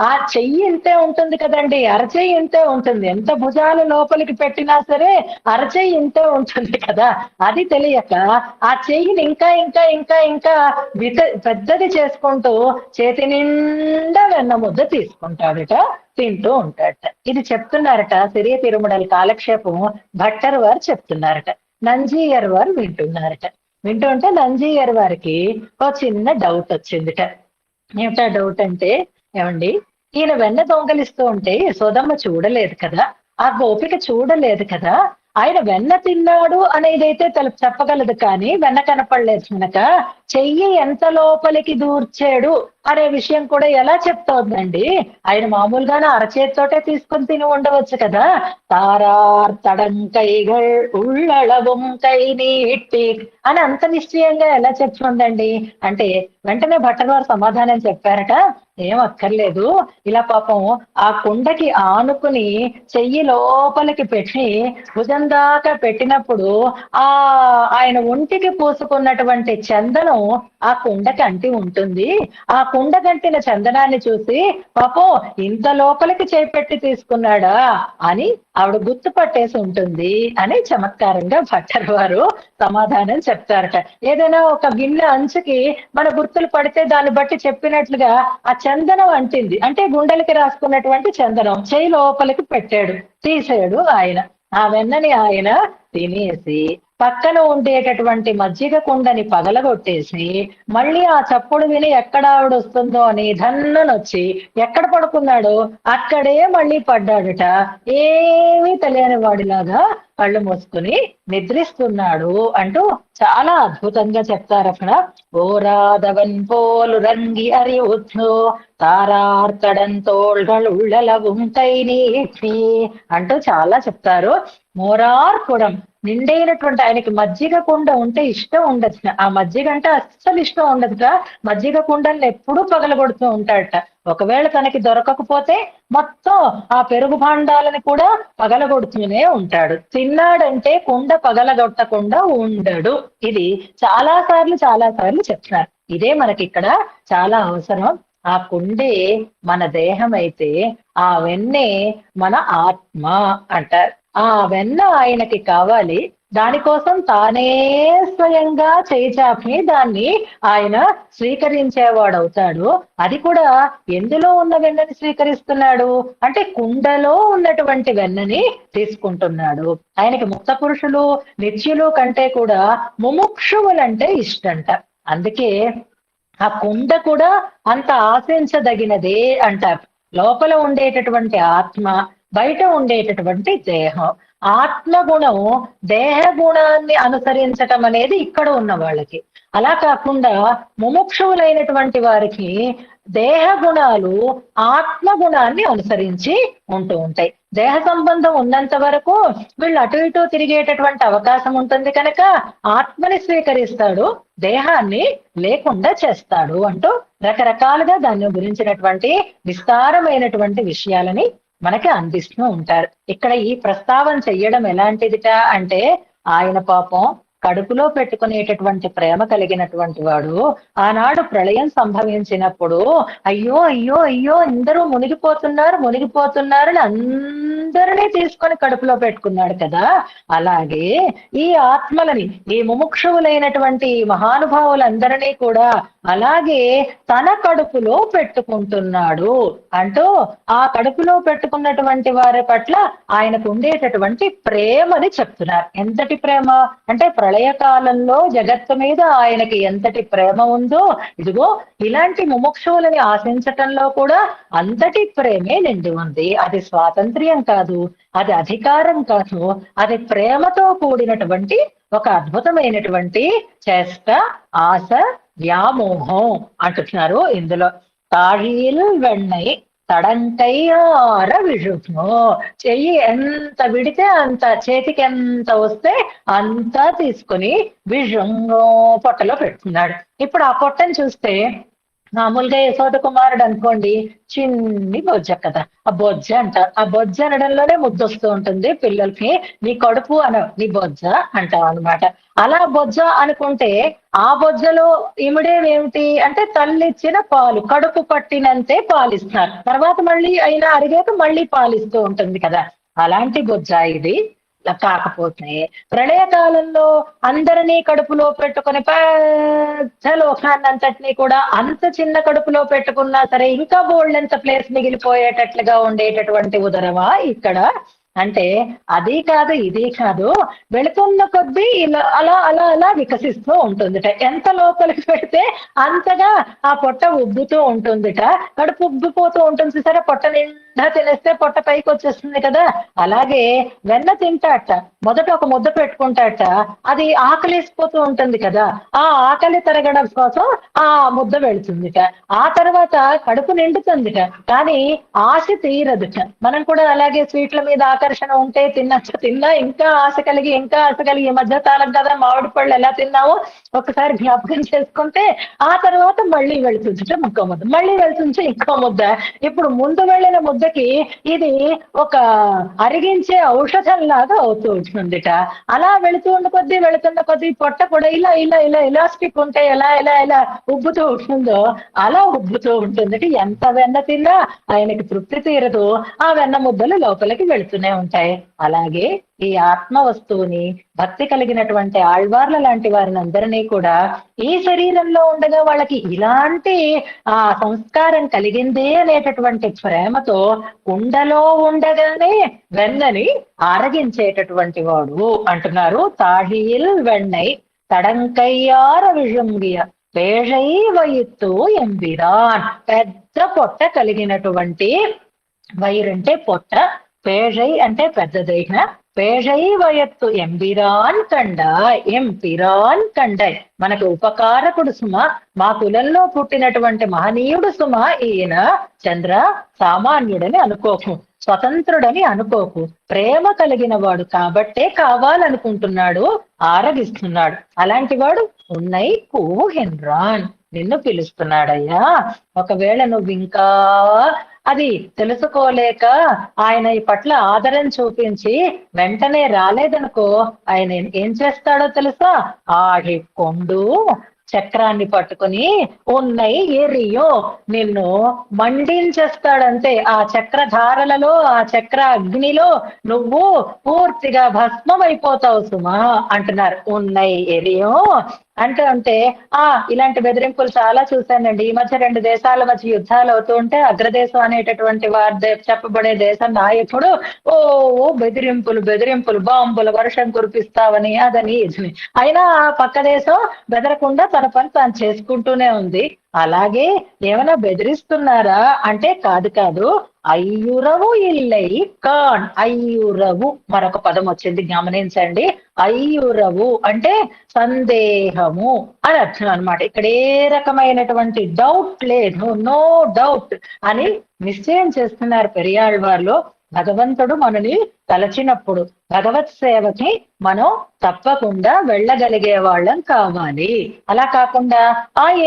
ఆ చెయ్యి ఇంతే ఉంటుంది కదండి, అరచెయ్యి ఇంతే ఉంటుంది. ఎంత భుజాలు లోపలికి పెట్టినా సరే అరచెయ్యి ఇంతే ఉంటుంది కదా. అది తెలియక ఆ చెయ్యిని ఇంకా ఇంకా ఇంకా ఇంకా పెద్దది చేసుకుంటూ చేతి నిండా వెన్న ముద్ద తీసుకుంటాడట, తింటూ ఉంటాడట. ఇది చెప్తున్నారట సిరియ తిరుమడల కాలక్షేపం భట్టర్ వారు చెప్తున్నారట. నంజీయర్ వారు వింటున్నారట. వింటుంటే నంజీయర్ వారికి ఒక చిన్న డౌట్ వచ్చిందిట. ఏమిటా డౌట్ అంటే, ఏమండి ఈయన వెన్న దొంగలిస్తూ ఉంటే యశోదమ్మ చూడలేదు కదా, ఆ గోపిక చూడలేదు కదా, ఆయన వెన్న తిన్నాడు అనేదైతే చెప్పగలదు కానీ వెన్న కనపడలేదు కనుక చెయ్యి ఎంత లోపలికి దూర్చాడు అనే విషయం కూడా ఎలా చెప్తోందండి? ఆయన మామూలుగానే అరచేతితోటే తీసుకొని తిని ఉండవచ్చు కదా. తారార్ తడంకైగల్ ఉళ్ళళవం కై నీట్టి అని అంత నిశ్చయంగా ఎలా చెప్తుందండి అంటే, వెంటనే భట్టర్ వారు సమాధానం చెప్పారట, ఏం అక్కర్లేదు, ఇలా పాపం ఆ కుండకి ఆనుకుని చెయ్యి లోపలికి పెట్టి భుజం దాకా పెట్టినప్పుడు ఆయన ఒంటికి పూసుకున్నటువంటి చందనం ఆ కుండకి అంటి ఉంటుంది. ఆ కుండ కంటిన చందనాన్ని చూసి పాపం ఇంత లోపలికి చేపెట్టి తీసుకున్నాడా అని ఆవిడ గుర్తుపట్టేసి ఉంటుంది అని చమత్కారంగా భట్టర్ వారు సమాధానం చెప్తారట. ఏదైనా ఒక గిన్నె అంచుకి మన గుర్తులు పడితే దాన్ని బట్టి చెప్పినట్లుగా ఆ చందనం అంటింది అంటే గుండెలకి రాసుకున్నటువంటి చందనం చేయి లోపలికి పెట్టాడు, తీసాడు ఆయన. ఆ వెన్నని ఆయన తినేసి పక్కన ఉండేటటువంటి మజ్జిగ కుండని పగలగొట్టేసి మళ్ళీ ఆ చప్పుడు విని ఎక్కడ ఆవిడ వస్తుందో అని ధన్ననొచ్చి ఎక్కడ పడుకున్నాడో అక్కడే మళ్ళీ పడ్డాడట. ఏమీ తెలియని వాడిలాగా కళ్ళు మూసుకుని నిద్రిస్తున్నాడు అంటూ చాలా అద్భుతంగా చెప్తారు అక్కడ. ఓరాదవన్ పోలు రంగి అరి ఉత్ను తారార్తడన్ తోళ్గల్ ఉళ్ళలవుం కై నీటి అంటూ చాలా చెప్తారు. మోరార్ కుడం నిండైనటువంటి, ఆయనకి మజ్జిగ కుండ ఉంటే ఇష్టం ఉండదు, ఆ మజ్జిగ అంటే అస్సలు ఇష్టం ఉండదుట. మజ్జిగ కుండల్ని ఎప్పుడూ పగలగొడుతూ ఉంటాడట. ఒకవేళ తనకి దొరకకపోతే మొత్తం ఆ పెరుగు భాండాలని కూడా పగలగొడుతూనే ఉంటాడు. తిన్నాడంటే కుండ పగలగొట్టకుండా ఉండడు. ఇది చాలా సార్లు చెప్తున్నారు. ఇదే మనకి ఇక్కడ చాలా అవసరం. ఆ కుండే మన దేహం అయితే ఆ వెన్నే మన ఆత్మ అంటారు. ఆ వెన్న ఆయనకి కావాలి, దానికోసం తానే స్వయంగా చేచాపి దాన్ని ఆయన స్వీకరించేవాడవుతాడు. అది కూడా ఎందులో ఉన్న వెన్నని స్వీకరిస్తున్నాడు అంటే కుండలో ఉన్నటువంటి వెన్నని తీసుకుంటున్నాడు. ఆయనకి ముక్త పురుషులు నిత్యులు కంటే కూడా ముముక్షువులంటే ఇష్టంట. అందుకే ఆ కుండ కూడా అంత ఆశించదగినదే అంటారు. లోపల ఉండేటటువంటి ఆత్మ, బయట ఉండేటటువంటి దేహం. ఆత్మగుణం దేహ గుణాన్ని అనుసరించటం అనేది ఇక్కడ ఉన్న వాళ్ళకి. అలా కాకుండా ముముక్షువులైనటువంటి వారికి దేహ గుణాలు ఆత్మ గుణాన్ని అనుసరించి ఉంటూ ఉంటాయి. దేహ సంబంధం ఉన్నంత వరకు వీళ్ళు అటు ఇటు తిరిగేటటువంటి అవకాశం ఉంటుంది కనుక ఆత్మని స్వీకరిస్తాడు, దేహాన్ని లేకుండా చేస్తాడు అంటూ రకరకాలుగా దాని గురించినటువంటి విస్తారమైనటువంటి విషయాలని మనకి అందిస్తూ ఉంటారు. ఇక్కడ ఈ ప్రస్తావన చెయ్యడం ఎలాంటిదిట అంటే, ఆయన పాపం కడుపులో పెట్టుకునేటటువంటి ప్రేమ కలిగినటువంటి వాడు ఆనాడు ప్రళయం సంభవించినప్పుడు అయ్యో అయ్యో అయ్యో అందరూ మునిగిపోతున్నారు అని అందరినీ తీసుకొని కడుపులో పెట్టుకున్నాడు కదా. అలాగే ఈ ఆత్మలని, ఈ ముముక్షువులైనటువంటి మహానుభావులందరినీ కూడా అలాగే తన కడుపులో పెట్టుకుంటున్నాడు అంటూ ఆ కడుపులో పెట్టుకున్నటువంటి వారి పట్ల ఆయనకు ఉండేటటువంటి ప్రేమని చెప్తున్నారు. ఎంతటి ప్రేమ అంటే ప్రళయకాలంలో జగత్తు మీద ఆయనకి ఎంతటి ప్రేమ ఉందో, ఇదిగో ఇలాంటి ముముక్షువులని ఆశించటంలో కూడా అంతటి ప్రేమే నిండి ఉంది. అది స్వాతంత్ర్యం కాదు, అది అధికారం కాదు, అది ప్రేమతో కూడినటువంటి ఒక అద్భుతమైనటువంటి చేష్ట, ఆశ, వ్యామోహం అంటున్నారు ఇందులో. తాళీల్ వెన్నై తడంకయ్యార విషును, చెయ్యి ఎంత విడితే అంత, చేతికి ఎంత వస్తే అంతా తీసుకుని విషంగో పొట్టలో పెడుతున్నాడు. ఇప్పుడు ఆ పొట్టని చూస్తే మామూలుగా యశోద కుమారుడు అనుకోండి, చిన్ని బొజ్జ కదా, ఆ బొజ్జ అంటారు. ఆ బొజ్జ అనడంలోనే ముద్దొస్తూ ఉంటుంది పిల్లలకి. నీ కడుపు నీ బొజ్జ అంటాం అనమాట. అలా బొజ్జ అనుకుంటే ఆ బొజ్జలో ఇమిడేవేమిటి అంటే తల్లిచ్చిన పాలు, కడుపు పట్టినంతే పాలిస్తారు. తర్వాత మళ్ళీ అయినా అరిగాక మళ్ళీ పాలిస్తూ ఉంటుంది కదా, అలాంటి బొజ్జ ఇది. కాకపోతే ప్రళయకాలంలో అందరినీ కడుపులో పెట్టుకుని పెద్ద లోకాన్నంతటినీ కూడా అంత చిన్న కడుపులో పెట్టుకున్నా సరే ఇంకా బోల్డంత ప్లేస్ మిగిలిపోయేటట్లుగా ఉండేటటువంటి ఉదరమా ఇక్కడ అంటే, అది కాదు ఇది కాదు, వెళుతున్న కొద్దీ ఇలా అలా అలా అలా వికసిస్తూ ఉంటుందిట. ఎంత లోపలికి పెడితే అంతగా ఆ పొట్ట ఉబ్బుతూ ఉంటుందిట. కడుపు ఉబ్బిపోతూ ఉంటుంది సరే, పొట్ట నిండా తినేస్తే పొట్ట పైకి వచ్చేస్తుంది కదా. అలాగే వెన్న తింటాట, మొదట ఒక ముద్ద పెట్టుకుంటాట, అది ఆకలేసిపోతూ ఉంటుంది కదా, ఆ ఆకలి తరగడం కోసం ఆ ముద్ద వెళుతుందిట. ఆ తర్వాత కడుపు నిండుతుందిట, కానీ ఆశ తీరదుట. మనం కూడా అలాగే స్వీట్ల మీద ఆకర్షణ ఉంటే తిన్నా ఇంకా ఆశ కలిగి ఇంకా ఆశ కలిగి, ఈ మధ్య కాలం కదా మామిడి పళ్ళు ఎలా తిన్నామో ఒకసారి జ్ఞాపకం చేసుకుంటే ఆ తర్వాత మళ్ళీ వెళుతుందిట ఇంకో ముద్ద, మళ్ళీ వెళ్తుంటే ఇంకో ముద్ద. ఇప్పుడు ముందు వెళ్ళిన ముద్దకి ఇది ఒక అరిగించే ఔషధం లాగా అవుతూ ఉంటుందిట. అలా వెళుతున్న కొద్దీ పొట్ట కూడా ఇలా ఇలా ఇలా ఇలాస్టిక్ ఉంటే ఎలా ఎలా ఎలా ఉబ్బుతూ ఉంటుందో అలా ఉబ్బుతూ ఉంటుంది. ఎంత వెన్న తిన్నా ఆయనకి తృప్తి తీరదు, ఆ వెన్న ముద్దలు లోపలికి వెళుతూనే ఉంటాయి. అలాగే ఈ ఆత్మ వస్తువుని భక్తి కలిగినటువంటి ఆళ్వార్ల లాంటి వారిని అందరినీ కూడా ఈ శరీరంలో ఉండగా వాళ్ళకి ఇలాంటి సంస్కారం కలిగిందే అనేటటువంటి ప్రేమతో కుండలో ఉండగానే వెన్నని ఆరగించేటటువంటి వాడు అంటున్నారు. తాళియిల్ వెన్నై తడంకయ్యార విషంగియ పేషై వయిత్తు ఎంబిరాన్. పెద్ద పొట్ట కలిగినటువంటి, వైరంటే పొట్ట, పేషై అంటే పెద్దదైన, పేషై వయత్తు ఎంబిరాన్ కండాయ్, ఎంపిరాన్ కండాయ్. మనకు ఉపకారకుడు సుమ, మా కులంలో పుట్టినటువంటి మహనీయుడు సుమ ఈయన. చంద్ర, సామాన్యుడని అనుకోకు, స్వతంత్రుడని అనుకోకు, ప్రేమ కలిగిన వాడు కాబట్టే కావాలనుకుంటున్నాడు, ఆరగిస్తున్నాడు. అలాంటి వాడు ఉన్నై కూహెన్రాన్, నిన్ను పిలుస్తున్నాడయ్యా. ఒకవేళ నువ్వు ఇంకా అది తెలుసుకోలేక ఆయన ఈ పట్ల ఆదరణ చూపించి వెంటనే రాలేదనుకో, ఆయన ఏం చేస్తాడో తెలుసా? ఆడి కొండు చక్రాన్ని పట్టుకుని ఉన్నై ఎరియో, నిన్ను మండించేస్తాడంతే. ఆ చక్రధారలలో, ఆ చక్ర అగ్నిలో నువ్వు పూర్తిగా భస్మం అయిపోతావు సుమా అంటున్నారు. ఉన్నై ఎరియో అంటే ఇలాంటి బెదిరింపులు చాలా చూశానండి. ఈ మధ్య రెండు దేశాల మధ్య యుద్ధాలు అవుతూ ఉంటే అగ్రదేశం అనేటటువంటి వారి చెప్పబడే దేశ నాయకుడు బెదిరింపులు బెదిరింపులు, బాంబుల వర్షం కురిపిస్తావని అదని ఇదని. అయినా ఆ పక్క దేశం బెదరకుండా తన పని తాను చేసుకుంటూనే ఉంది. అలాగే ఏమైనా బెదిరిస్తున్నారా అంటే కాదు కాదు, అయ్యురవు ఇల్లై కాన్. అయ్యురవు మరొక పదం వచ్చింది, గమనించండి. అయ్యురవు అంటే సందేహము అని అర్థం అనమాట. ఇక్కడ ఏ రకమైనటువంటి డౌట్ లేదు, నో డౌట్ అని నిశ్చయం చేస్తున్నారు పెరియాళ్ వారిలో. భగవంతుడు మనని తలచినప్పుడు భగవత్ సేవకి మనం తప్పకుండా వెళ్ళగలిగే వాళ్ళం కావాలి. అలా కాకుండా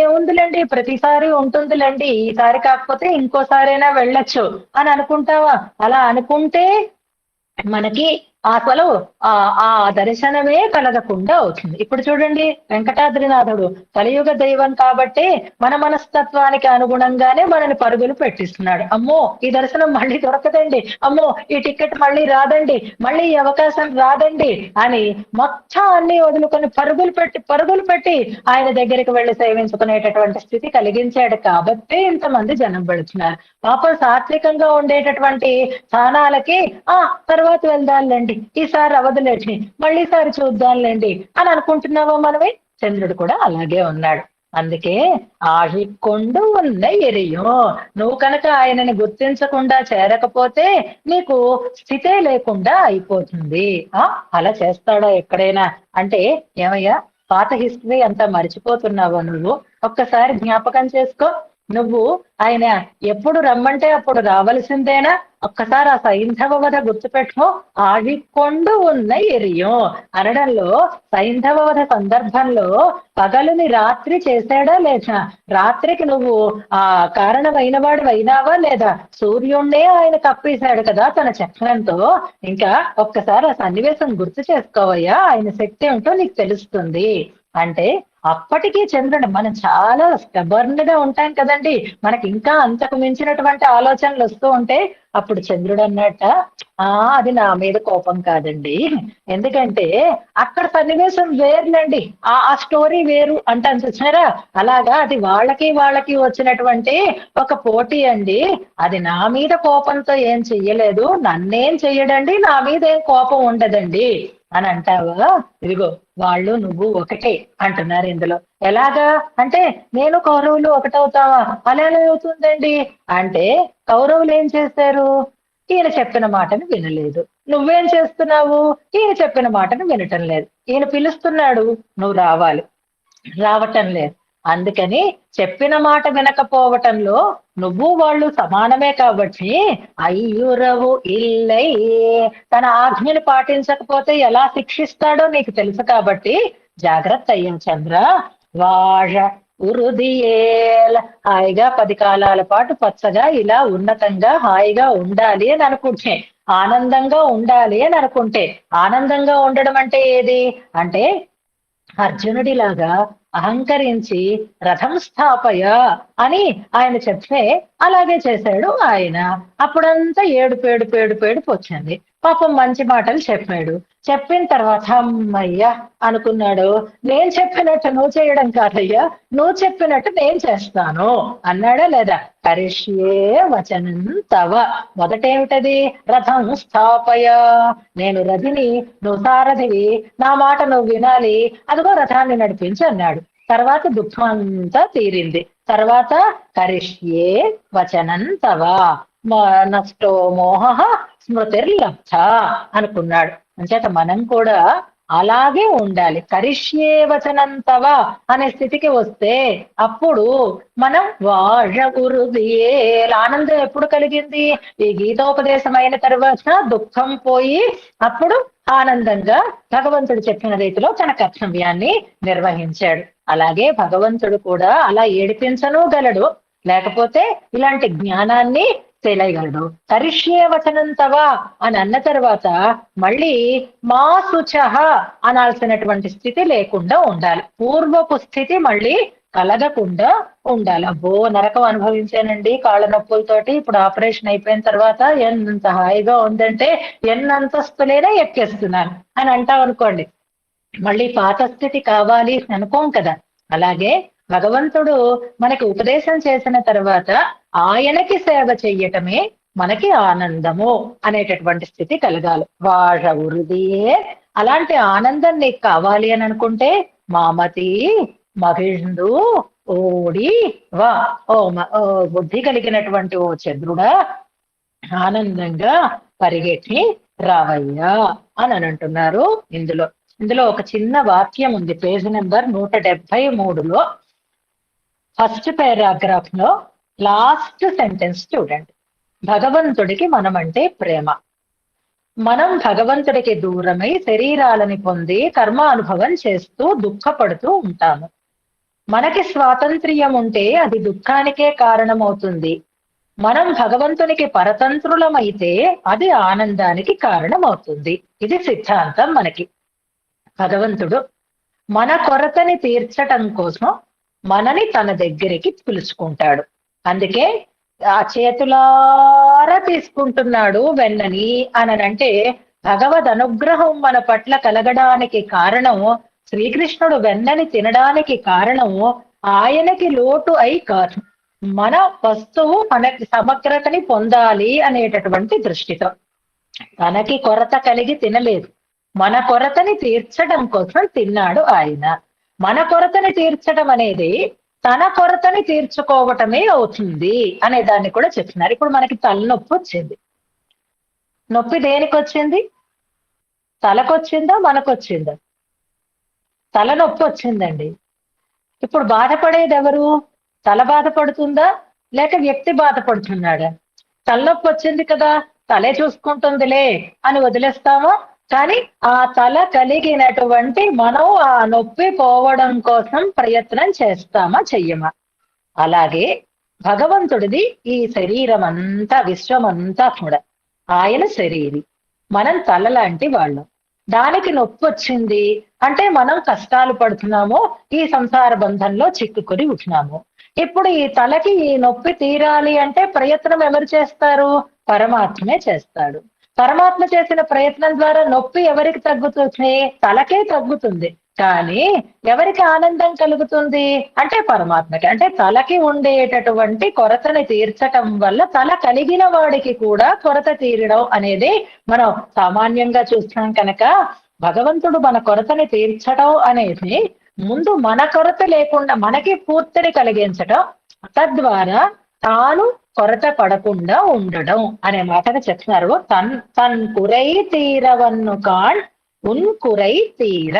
ఏముందిలేండి ప్రతిసారి ఉంటుందిలేండి, ఈసారి కాకపోతే ఇంకోసారైనా వెళ్ళొచ్చు అని అనుకుంటావా? అలా అనుకుంటే మనకి అసలు ఆ దర్శనమే కలగకుండా అవుతుంది. ఇప్పుడు చూడండి, వెంకటాద్రినాథుడు కలియుగ దైవం కాబట్టి మన మనస్తత్వానికి అనుగుణంగానే మనని పరుగులు పెట్టిస్తున్నాడు. అమ్మో ఈ దర్శనం మళ్ళీ దొరకదండి, అమ్మో ఈ టికెట్ మళ్ళీ రాదండి, మళ్ళీ ఈ అవకాశం రాదండి అని మొత్తం అన్ని వదులుకొని పరుగులు పెట్టి ఆయన దగ్గరికి వెళ్లి సేవించుకునేటటువంటి స్థితి కలిగించాడు కాబట్టి ఇంతమంది జనం పెడుతున్నారు. పాపం సాత్వికంగా ఉండేటటువంటి స్థానాలకి తర్వాత వెళ్దాంలేండి, ఈసారి అవదులేండి, మళ్ళీసారి చూద్దాంలేండి అని అనుకుంటున్నావా మనమే? చంద్రుడు కూడా అలాగే ఉన్నాడు. అందుకే ఆహికొండు ఉన్న ఎరియో, నువ్వు కనుక ఆయనని గుర్తించకుండా చేరకపోతే నీకు స్థితే లేకుండా అయిపోతుంది. అలా చేస్తాడా ఎక్కడైనా అంటే, ఏమయ్యా పాత హిస్టరీ అంతా మర్చిపోతున్నావా నువ్వు? ఒక్కసారి జ్ఞాపకం చేసుకో. నువ్వు ఆయన ఎప్పుడు రమ్మంటే అప్పుడు రావలసిందేనా? ఒక్కసారి ఆ సైంధవ వధ గుర్తుపెట్టుకో. ఆడికొండు ఉన్న ఎరియం అనడంలో సైంధవ వధ సందర్భంలో పగలుని రాత్రి చేశాడా లేదా? రాత్రికి నువ్వు ఆ కారణమైన వాడు అయినావా లేదా? సూర్యుణ్ణే ఆయన కప్పేశాడు కదా తన చక్రంతో. ఇంకా ఒక్కసారి ఆ సన్నివేశం గుర్తు చేసుకోవయ్యా, ఆయన శక్తి ఏమిటో నీకు తెలుస్తుంది అంటే అప్పటికీ చంద్రుడు, మనం చాలా స్టబర్న్ గా ఉంటాం కదండి, మనకి ఇంకా అంతకు మించినటువంటి ఆలోచనలు వస్తూ ఉంటే అప్పుడు చంద్రుడు అన్నట్ట, అది నా మీద కోపం కాదండి, ఎందుకంటే అక్కడ సన్నివేశం వేరునండి, ఆ స్టోరీ వేరు అంటాను చూసారా. అలాగా అది వాళ్ళకి వచ్చినటువంటి ఒక పోటీ అండి. అది నా మీద కోపంతో ఏం చెయ్యలేదు, నన్నేం చెయ్యడండి, నా మీద ఏం కోపం ఉండదండి అని అంటావా? ఇదిగో వాళ్ళు నువ్వు ఒకటే అంటున్నారు ఇందులో. ఎలాగా అంటే నేను కౌరవులు ఒకటవుతావా? అలా ఎలా అవుతుందండి అంటే, కౌరవులు ఏం చేశారు? ఈయన చెప్పిన మాటను వినలేదు. నువ్వేం చేస్తున్నావు? ఈయన చెప్పిన మాటను వినటం లేదు. ఈయన పిలుస్తున్నాడు, నువ్వు రావాలి, రావటం లేదు. అందుకని చెప్పిన మాట వినకపోవటంలో నువ్వు వాళ్ళు సమానమే కాబట్టి అయ్యురవు ఇల్లై, తన ఆజ్ఞను పాటించకపోతే ఎలా శిక్షిస్తాడో నీకు తెలుసు కాబట్టి జాగ్రత్త అయ్యాం చంద్ర. వాഴ ఉరుదియేల, హాయిగా 10 కాలాల పాటు పచ్చగా ఇలా ఉన్నతంగా హాయిగా ఉండాలి అని అనుకుంటే, ఆనందంగా ఉండాలి అని అనుకుంటే, ఆనందంగా ఉండడం అంటే ఏది అంటే అర్జునుడిలాగా అహంకరించి రథం స్థాపయ అని ఆయన చెప్తే అలాగే చేశాడు ఆయన. అప్పుడంతా ఏడుపు వచ్చింది. పాపం మంచి మాటలు చెప్పాడు. చెప్పిన తర్వాత అమ్మయ్యా అనుకున్నాడు. నేను చెప్పినట్టు నువ్వు చేయడం కాదయ్యా, నువ్వు చెప్పినట్టు నేను చేస్తాను అన్నాడా లేదా? కరిష్యే వచనం తవ. మొదటేమిటది? రథం స్థాపయ, నేను రథిని, నువ్వు సారథివి, నా మాట నువ్వు వినాలి, అదిగో రథాన్ని నడిపించి అన్నాడు. తర్వాత దుఃఖం అంతా తీరింది. తర్వాత కరిష్యే వచనం తవ నష్టో మోహ స్మృతిర్లబ్ధ అనుకున్నాడు. అంచేత మనం కూడా అలాగే ఉండాలి. కరిష్యే వచనం తవ అనే స్థితికి వస్తే అప్పుడు మనం వాഴగురుదియే, ఆనందం ఎప్పుడు కలిగింది? ఈ గీతోపదేశం అయిన తర్వాత దుఃఖం పోయి అప్పుడు ఆనందంగా భగవంతుడు చెప్పిన రీతిలో తన కర్తవ్యాన్ని నిర్వహించాడు. అలాగే భగవంతుడు కూడా అలా ఏడిపించను గలడు, లేకపోతే ఇలాంటి జ్ఞానాన్ని తెలియగలడు. కరిష్యే వచనంతవా అని అన్న తర్వాత మళ్ళీ మా శుచః అనాల్సినటువంటి స్థితి లేకుండా ఉండాలి. పూర్వపు స్థితి మళ్ళీ కలగకుండా ఉండాలి. అబ్బో నరకం అనుభవించానండి కాళ్ళ నొప్పులతోటి, ఇప్పుడు ఆపరేషన్ అయిపోయిన తర్వాత ఎంత హాయిగా ఉందంటే ఎన్నంతస్తులైనా ఎక్కేస్తున్నాను అని అంటాం అనుకోండి, మళ్ళీ పాత స్థితి కావాలి అనుకోం కదా. అలాగే భగవంతుడు మనకి ఉపదేశం చేసిన తర్వాత ఆయనకి సేవ చెయ్యటమే మనకి ఆనందము అనేటటువంటి స్థితి కలగాలి. వాഴ ఉరుదియే, అలాంటి ఆనందం నీకు కావాలి అని అనుకుంటే మామతి మహిళు ఓడి వా, ఓ బుద్ధి కలిగినటువంటి ఓ చంద్రుడా, ఆనందంగా పరిగెట్టి రావయ్యా అని అంటున్నారు ఇందులో. ఇందులో ఒక చిన్న వాక్యం ఉంది, పేజ్ నెంబర్ 173లో ఫస్ట్ పారాగ్రాఫ్ లో లాస్ట్ సెంటెన్స్ చూడండి. భగవంతుడికి మనమంటే ప్రేమ. మనం భగవంతుడికి దూరమై శరీరాలని పొంది కర్మానుభవం చేస్తూ దుఃఖపడుతూ ఉంటాము. మనకి స్వాతంత్ర్యం ఉంటే అది దుఃఖానికే కారణమవుతుంది. మనం భగవంతునికి పరతంత్రులమైతే అది ఆనందానికి కారణమవుతుంది. ఇది సిద్ధాంతం మనకి. భగవంతుడు మన కొరతని తీర్చటం కోసం మనని తన దగ్గరికి పిలుచుకుంటాడు. అందుకే ఆ చేతులారా తీసుకుంటున్నాడు వెన్నని అనంటే భగవద్ అనుగ్రహం మన పట్ల కలగడానికి కారణం, శ్రీకృష్ణుడు వెన్నని తినడానికి కారణం ఆయనకి లోటు అయి కాదు, మన వస్తువు మనకి సమగ్రతని పొందాలి అనేటటువంటి దృష్టితో. తనకి కొరత కలిగి తినలేదు, మన కొరతని తీర్చడం కోసం తిన్నాడు ఆయన. మన కొరతని తీర్చడం అనేది తన కొరతని తీర్చుకోవటమే అవుతుంది అనే దాన్ని కూడా చెప్తున్నారు. ఇప్పుడు మనకి తలనొప్పి వచ్చింది. నొప్పి దేనికి వచ్చింది? తలకొచ్చిందా మనకొచ్చిందా? తలనొప్పి వచ్చిందండి. ఇప్పుడు బాధపడేది ఎవరు? తల బాధపడుతుందా లేక వ్యక్తి బాధపడుతున్నాడా? తలనొప్పి వచ్చింది కదా, తలే చూసుకుంటుందిలే అని వదిలేస్తామా? కానీ ఆ తల కలిగినటువంటి మనం ఆ నొప్పి పోవడం కోసం ప్రయత్నం చేస్తామా, చెయ్యమా? అలాగే భగవంతుడిది ఈ శరీరం అంతా, విశ్వం అంతా కూడా ఆయన శరీరి, మనం తల లాంటి వాళ్ళం. దానికి నొప్పి వచ్చింది అంటే మనం కష్టాలు పడుతున్నాము, ఈ సంసార బంధంలో చిక్కుకొని ఉంటున్నాము. ఇప్పుడు ఈ తలకి ఈ నొప్పి తీరాలి అంటే ప్రయత్నం ఎవరు చేస్తారు? పరమాత్మే చేస్తాడు. పరమాత్మ చేసిన ప్రయత్నం ద్వారా నొప్పి ఎవరికి తగ్గుతుంది? తలకే తగ్గుతుంది. కానీ ఎవరికి ఆనందం కలుగుతుంది అంటే పరమాత్మకి. అంటే తలకి ఉండేటటువంటి కొరతని తీర్చటం వల్ల తల కలిగిన వాడికి కూడా కొరత తీరడం అనేది మనం సామాన్యంగా చూస్తాం కనుక, భగవంతుడు మన కొరతని తీర్చడం అనేది ముందు మన కొరత లేకుండా మనకి పూర్తిని కలిగించడం, తద్వారా తాను కొరత పడకుండా ఉండడం అనే మాటగా చెప్తున్నారు. తన్ కురై తీరవన్ను కాన్ ఉన్ కురై తీర.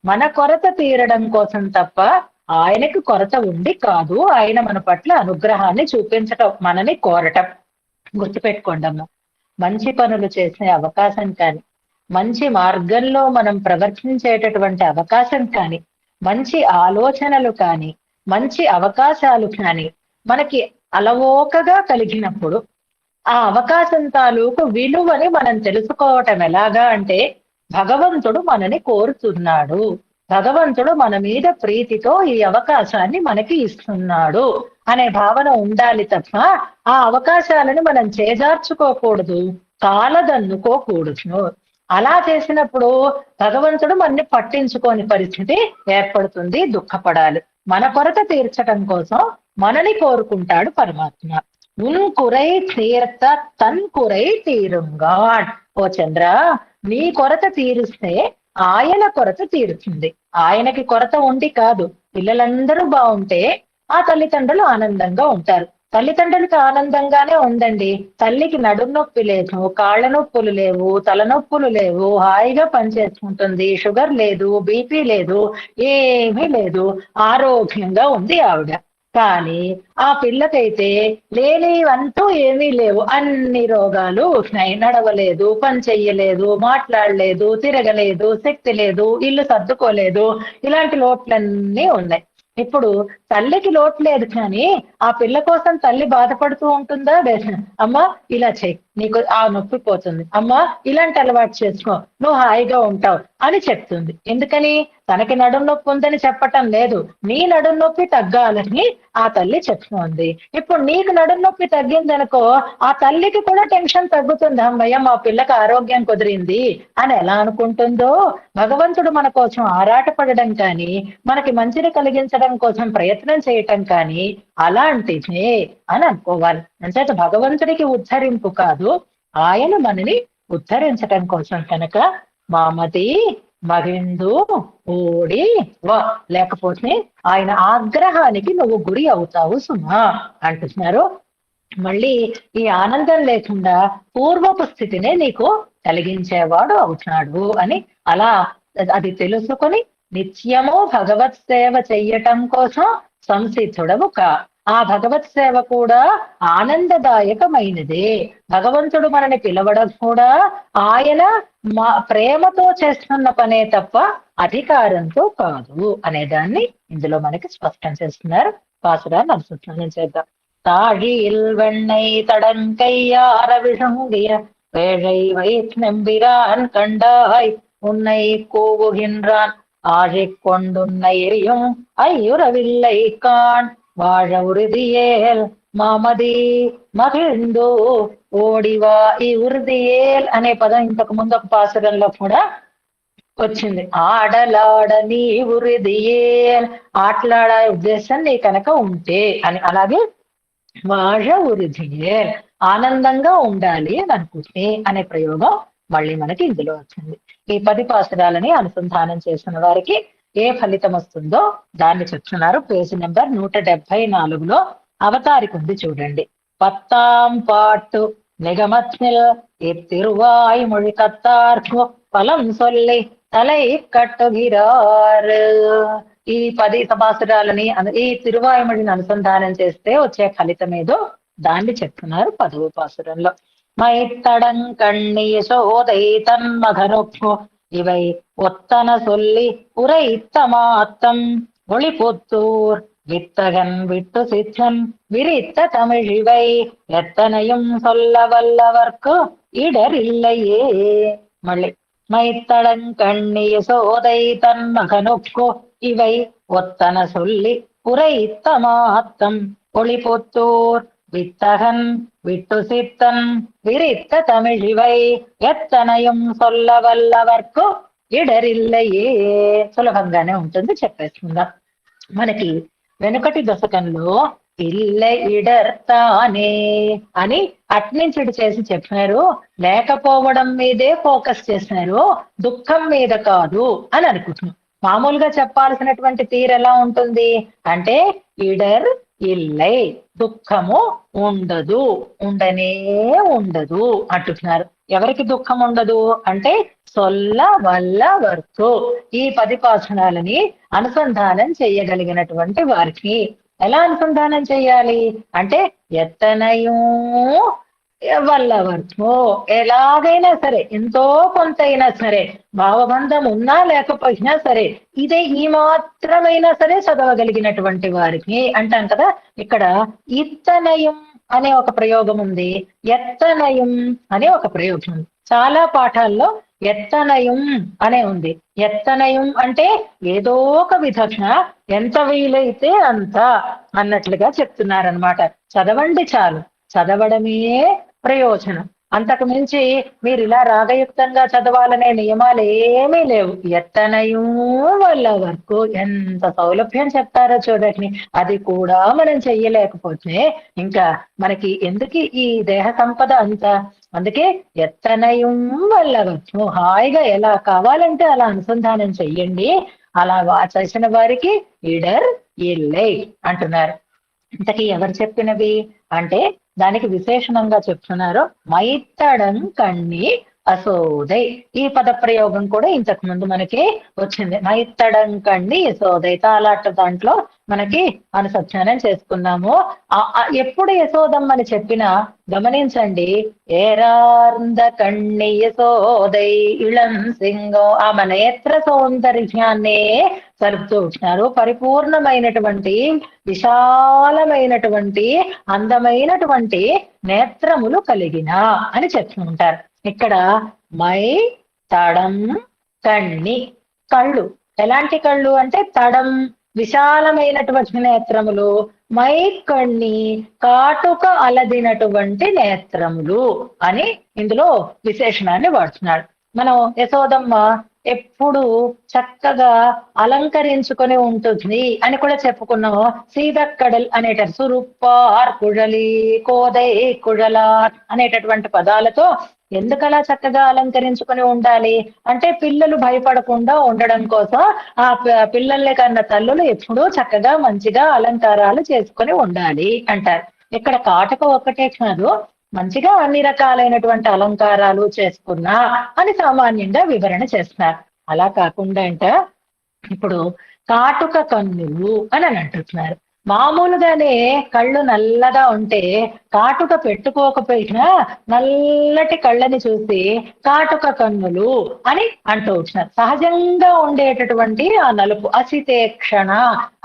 మన కొరత తీరడం కోసం తప్ప ఆయనకి కొరత ఉండి కాదు. ఆయన మన పట్ల అనుగ్రహాన్ని చూపించటం, మనని కోరటం. గుర్తుపెట్టుకోండమ్మా, మంచి పనులు చేసే అవకాశం కానీ, మంచి మార్గంలో మనం ప్రవర్తించేటటువంటి అవకాశం కానీ, మంచి ఆలోచనలు కానీ, మంచి అవకాశాలు కానీ మనకి అలవోకగా కలిగినప్పుడు ఆ అవకాశం తాలూకు విలువని మనం తెలుసుకోవటం ఎలాగా అంటే, భగవంతుడు మనని కోరుతున్నాడు, భగవంతుడు మన మీద ప్రీతితో ఈ అవకాశాన్ని మనకి ఇస్తున్నాడు అనే భావన ఉండాలి తప్ప ఆ అవకాశాలను మనం చేజార్చుకోకూడదు, కాలదన్నుకోకూడదు. అలా చేసినప్పుడు భగవంతుడు మనని పట్టించుకోని పరిస్థితి ఏర్పడుతుంది, దుఃఖపడాలి. మన కొరత తీర్చటం కోసం మనని కోరుకుంటాడు పరమాత్మ. ఉన్ కురై తీర్త తన్ కురై తీరుంగాడ్. ఓ చంద్ర, నీ కొరత తీరుస్తే ఆయన కొరత తీరుతుంది. ఆయనకి కొరత ఉండి కాదు. పిల్లలందరూ బాగుంటే ఆ తల్లిదండ్రులు ఆనందంగా ఉంటారు. తల్లిదండ్రులకి ఆనందంగానే ఉందండి. తల్లికి నడుము నొప్పి లేదు, కాళ్ళ నొప్పులు లేవు, తలనొప్పులు లేవు, హాయిగా పనిచేసుకుంటుంది, షుగర్ లేదు, బీపీ లేదు, ఏమీ లేదు, ఆరోగ్యంగా ఉంది ఆవిడ. కానీ ఆ పిల్లకైతే లేనివంటూ ఏమీ లేవు, అన్ని రోగాలు ఉన్నాయి. నడవలేదు, పని చెయ్యలేదు, మాట్లాడలేదు, తిరగలేదు, శక్తి లేదు, ఇల్లు సర్దుకోలేదు, ఇలాంటి లోట్లన్నీ ఉన్నాయి. ఇప్పుడు తల్లికి లోటు లేదు కానీ ఆ పిల్ల కోసం తల్లి బాధపడుతూ ఉంటుందా? అమ్మా ఇలా చెయ్యి, నీకు ఆ నొప్పి పోతుంది, అమ్మా ఇలాంటి అలవాటు చేసుకో, నువ్వు హాయిగా ఉంటావు అని చెప్తుంది. ఎందుకని? తనకి నడుం నొప్పి ఉందని చెప్పటం లేదు, నీ నడుం నొప్పి తగ్గాలని ఆ తల్లి చెప్తోంది. ఇప్పుడు నీకు నడుం నొప్పి తగ్గిందనుకో, ఆ తల్లికి కూడా టెన్షన్ తగ్గుతుంది, అమ్మయ్య మా పిల్లకి ఆరోగ్యం కుదిరింది అని ఎలా అనుకుంటుందో, భగవంతుడు మన కోసం ఆరాటపడడం కానీ, మనకి మంచిని కలిగించడం కోసం ప్రయత్నం చేయటం కానీ అలాంటిదే అని అనుకోవాలి. అంచేత భగవంతుడికి ఉద్ధరింపు కాదు, ఆయన మనని ఉద్ధరించటం కోసం కనుక మామతి మహిందు ఓడి వా, లేకపోతే ఆయన ఆగ్రహానికి నువ్వు గురి అవుతావు సుమా అంటున్నారు. మళ్ళీ ఈ ఆనందం లేకుండా పూర్వపు స్థితినే నీకు కలిగించేవాడు అవుతున్నాడు అని అలా అది తెలుసుకొని నిత్యము భగవత్ సేవ చెయ్యటం కోసం సంసిద్ధుడవు కా. ఆ భగవత్ సేవ కూడా ఆనందదాయకమైనదే. భగవంతుడు మనని పిలవడం కూడా ఆయన ప్రేమతో చేస్తున్న పనే తప్ప అధికారంతో కాదు అనేదాన్ని ఇందులో మనకి స్పష్టం చేస్తున్నారు. పాసురాన్ని అనుసంధానం చేద్దాం. தாழியில் வெண்ணை தடங்கையார விழுங்கிய வேழை வைத்நெம்பிரான் கண்டாய் உன்னை கூவுகின்றான் ஆழிக் கொண்டுன்னையும் ஐயுறவில்லை கான் வாழ உறுதியேல் మామది మహిందు ఓడివా. ఈ ఉర్దియేల్ అనే పదం ఇంతకు ముందు ఒక పాసురంలో కూడా వచ్చింది. ఆడలాడ నీ ఉరిదియేల్, ఆటలాడే ఉద్దేశం నీ కనుక ఉంటే అని. అలాగే వాഴ ఉరిదియేల్, ఆనందంగా ఉండాలి అని అనుకుంటే అనే ప్రయోగం మళ్ళీ మనకి ఇందులో వచ్చింది. ఈ 10 పాసురాలని అనుసంధానం చేసిన వారికి ఏ ఫలితం వస్తుందో దాన్ని చెప్తున్నారు. పేజీ నెంబర్ 174లో అవతారిక ఉంది చూడండి. 10ஆம் பாட்டு நிகமத்தில் இத்திருவாய் மொழி கத்தார்க்கு பலம் சொல்லி தலை கட்டுகிறார். ఈ 10 సమాసురాలని ఈ తిరువాయుమడిని అనుసంధానం చేస్తే వచ్చే ఫలితం ఏదో దాన్ని చెప్తున్నారు 10వ పాసురంలో. மைத்தடங்கண்ணி யசோதை தன் மகனுக்கு இவை ஒத்தன சொல்லி உரைத்த மாத்தம் ஒளிபுத்தூர் வித்தகன் விட்டு சித்தன் விரித்த தமிழிவை எத்தனையும் சொல்ல வல்லவர்க்கு இடர் இல்லையே. மళ్ళీ மைத்தடங்கண்ணி யசோதை தன் மகனுக்கு இவை ஒத்தன சொல்லி உரைத்த மாத்தம் ஒளிபுத்தூர் வித்தகன் விட்டு சித்தன் விரித்த தமிழிவை ఎత్తనయం சொல்ல వల్లవర్కు ఇడరిల్లయే. సులభంగానే ఉంటుంది, చెప్పేస్తుందా. మనకి వెనుకటి దశకంలో ఇల్ల ఇడర్తానే అని అట్నుంచి చేసి చెప్పినారు, లేకపోవడం మీదే ఫోకస్ చేసినారు, దుఃఖం మీద కాదు అని అనుకుంటున్నాం. మామూలుగా చెప్పాల్సినటువంటి తీరు ఎలా ఉంటుంది అంటే ఇడర్ ఇల్లై, దుఃఖము ఉండదు, ఉండనే ఉండదు అంటున్నారు. ఎవరికి దుఃఖం ఉండదు అంటే సొల్ల వల్ల వర్కు, ఈ 10 పాసనాలని అనుసంధానం చేయగలిగినటువంటి వారికి. ఎలా అనుసంధానం చేయాలి అంటే ఎత్తనయూ వల్ల వర్కు, ఎలాగైనా సరే ఎంతో కొంత అయినా సరే, భావబంధం ఉన్నా లేకపోయినా సరే ఇదే ఈ మాత్రమైనా సరే చదవగలిగినటువంటి వారికి అంటాం కదా. ఇక్కడ ఇత్తనయం అనే ఒక ప్రయోగం ఉంది, ఎత్తనయం అనే ఒక ప్రయోగం ఉంది. చాలా పాఠాల్లో ఎత్తనయం అనే ఉంది. ఎత్తనయం అంటే ఏదో ఒక విధంగా ఎంత వీలైతే అంత అన్నట్లుగా చెప్తున్నారనమాట. చదవండి చాలు, చదవడమే ప్రయోజనం. అంతకు మించి మీరు ఇలా రాగయుక్తంగా చదవాలనే నియమాలు ఏమీ లేవు. ఎత్తనయం వల్ల వరకు ఎంత సౌలభ్యం చెప్తారో చూడండి. అది కూడా మనం చెయ్యలేకపోతే ఇంకా మనకి ఎందుకు ఈ దేహ సంపద అంతా. అందుకే ఎత్తనయం వల్ల వరకు హాయిగా ఎలా కావాలంటే అలా అనుసంధానం చెయ్యండి. అలా చేసిన వారికి ఇడర్ ఇల్లై అంటున్నారు. ఇంతకీ ఎవరు చెప్పినవి అంటే దానికి విశేషణంగా చెప్తున్నారు మైత్తడం కన్ని అసోదై. ఈ పద ప్రయోగం కూడా ఇంతకు ముందు మనకి వచ్చింది. మైత్తడం కన్ని యశోదై తాలాట దాంట్లో మనకి అనుసంధానం చేసుకున్నాము. ఎప్పుడు యశోదమ్మని చెప్పినా గమనించండి, ఏరార్ంద కన్ని యశోదై ఇళం సింగం, ఆమె నేత్ర సౌందర్యాన్నే సరుపుతూ వచ్చినారు. పరిపూర్ణమైనటువంటి విశాలమైనటువంటి అందమైనటువంటి నేత్రములు కలిగిన అని చెప్తూ ఉంటారు. ఇక్కడ మై తడం కన్ని, కళ్ళు ఎలాంటి కళ్ళు అంటే తడం విశాలమైనటువంటి నేత్రములు, మై కన్ని కాటుక అలదినటువంటి నేత్రములు అని ఇందులో విశేషణాన్ని వాడుతున్నాడు. మనం యశోదమ్మ ఎప్పుడు చక్కగా అలంకరించుకొని ఉంటుంది అని కూడా చెప్పుకున్నాము. సీదక్కడల్ అనేట సురుప్పార్ కుഴలి కోదై కుഴలార్ అనేటటువంటి పదాలతో ఎందుకలా చక్కగా అలంకరించుకొని ఉండాలి అంటే పిల్లలు భయపడకుండా ఉండడం కోసం ఆ పిల్లల్ని కన్న తల్లులు ఎప్పుడూ చక్కగా మంచిగా అలంకారాలు చేసుకొని ఉండాలి అంటారు. ఇక్కడ కాటుక ఒక్కటే కాదు, మంచిగా అన్ని రకాలైనటువంటి అలంకారాలు చేసుకున్నా అని సామాన్యంగా వివరణ చేస్తున్నారు. అలా కాకుండా అంట ఇప్పుడు కాటుక కన్నులు అని అంటున్నారు. మామూలుగానే కళ్ళు నల్లగా ఉంటే కాటుక పెట్టుకోకపోయినా నల్లటి కళ్ళని చూసి కాటుక కన్నులు అని అంటూ వచ్చినారు. సహజంగా ఉండేటటువంటి ఆ నలుపు అసితేక్షణ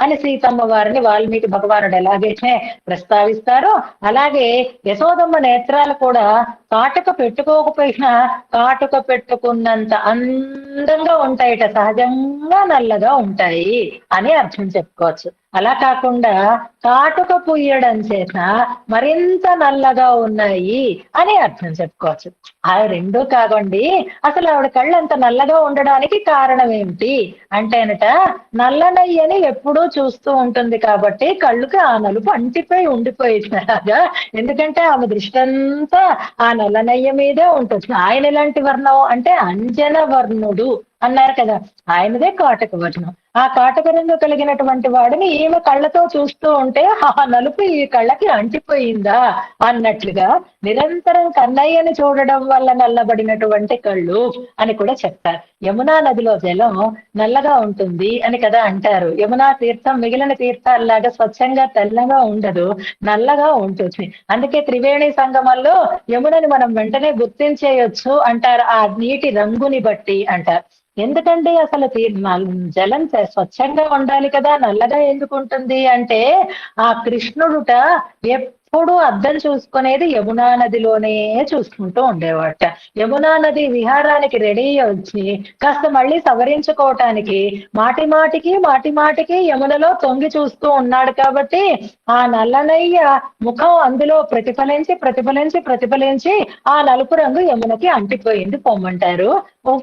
అని సీతమ్మ వారిని వాల్మీకి భగవానుడు ఎలాగైతే ప్రస్తావిస్తారో అలాగే యశోదమ్మ నేత్రాలు కూడా కాటుక పెట్టుకోకపోయినా కాటుక పెట్టుకున్నంత అందంగా ఉంటాయిట, సహజంగా నల్లగా ఉంటాయి అని అర్థం చెప్పుకోవచ్చు. అలా కాకుండా కాటుక పుయ్యడం చేత మరింత నల్లగా ఉన్నాయి అని అర్థం చెప్పుకోవచ్చు. ఆ రెండు కాకండి, అసలు ఆవిడ కళ్ళు అంత నల్లగా ఉండడానికి కారణం ఏమిటి అంటేనట నల్లనయ్యని ఎప్పుడూ చూస్తూ ఉంటుంది కాబట్టి కళ్ళుకి ఆ నలుపు అంటిపోయి ఉండిపోయినలాగా. ఎందుకంటే ఆమె దృష్టి అంతా ఆ నల్లనయ్య మీదే ఉంటుంది. ఆయన ఎలాంటి వర్ణం అంటే అంజన వర్ణుడు అన్నారు కదా, ఆయనదే కాటక వర్ణం. ఆ కాటక రంగు కలిగినటువంటి వాడిని ఈమె కళ్ళతో చూస్తూ ఉంటే ఆ నలుపు ఈ కళ్ళకి అంటిపోయిందా అన్నట్లుగా నిరంతరం కన్నయ్యని చూడడం వల్ల నల్లబడినటువంటి కళ్ళు అని కూడా చెప్తారు. యమునా నదిలో జలం నల్లగా ఉంటుంది అని కదా అంటారు. యమునా తీర్థం మిగిలిన తీర్థాల్లాగా స్వచ్ఛంగా తెల్లగా ఉండదు, నల్లగా ఉంటుంది. అందుకే త్రివేణి సంగమంలో యమునని మనం వెంటనే గుర్తించేయొచ్చు అంటారు, ఆ నీటి రంగుని బట్టి అంటారు. ఎందుకండి అసలు జలం స్వచ్ఛంగా ఉండాలి కదా, నల్లగా ఎందుకు ఉంటుంది అంటే ఆ కృష్ణుడుట ఎప్పుడు అద్దం చూసుకునేది యమునా నదిలోనే చూసుకుంటూ ఉండేవాట. యమునా నది విహారానికి రెడీ వచ్చి కాస్త మళ్ళీ సవరించుకోవటానికి మాటి మాటికి యమునలో తొంగి చూస్తూ ఉన్నాడు కాబట్టి ఆ నల్లనయ్య ముఖం అందులో ప్రతిఫలించి ఆ నలుపు రంగు యమునకి అంటిపోయింది పొమ్మంటారు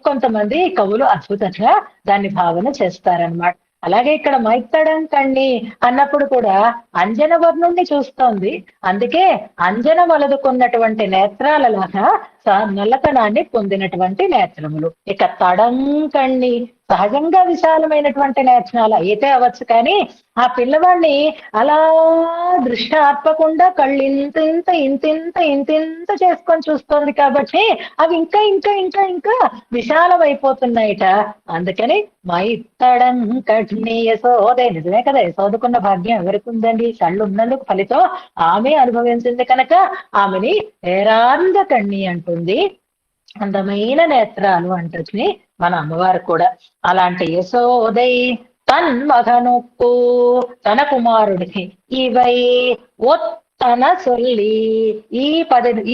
కొంతమంది కవులు. అద్భుతంగా దాన్ని భావన చేస్తారనమాట. అలాగే ఇక్కడ మైత్తడం కణ్ణి అన్నప్పుడు కూడా అంజన వర్ణుణ్ణి చూస్తోంది, అందుకే అంజన వలదుకున్నటువంటి నేత్రాలలాగా నల్లతనాన్ని పొందినటువంటి నేత్రములు. ఇక తడం కణ్ణి సహజంగా విశాలమైనటువంటి నేత్రాలు అయితే అవ్వచ్చు, కానీ ఆ పిల్లవాడిని అలా దృష్టి ఆర్పకుండా కళ్ళు ఇంతింత చేసుకొని చూస్తోంది కాబట్టి అవి ఇంకా విశాలమైపోతున్నాయిట. అందుకని మైత్తడం కఠిని యశోదే. నిజమే కదా, యశోదకున్న భాగ్యం ఎవరికి ఉందండి? కళ్ళు ఉన్నందుకు ఫలితం ఆమె అనుభవించింది కనుక ఆమెని ఏరాంద కణ్ణి అంటుంది, అందమైన నేత్రాలు అంటుంది మన అమ్మవారు కూడా. అలాంటి యశోదై తన్మగనొక్కు తన కుమారుడికి ఇవై ఒత్తన సొల్లి.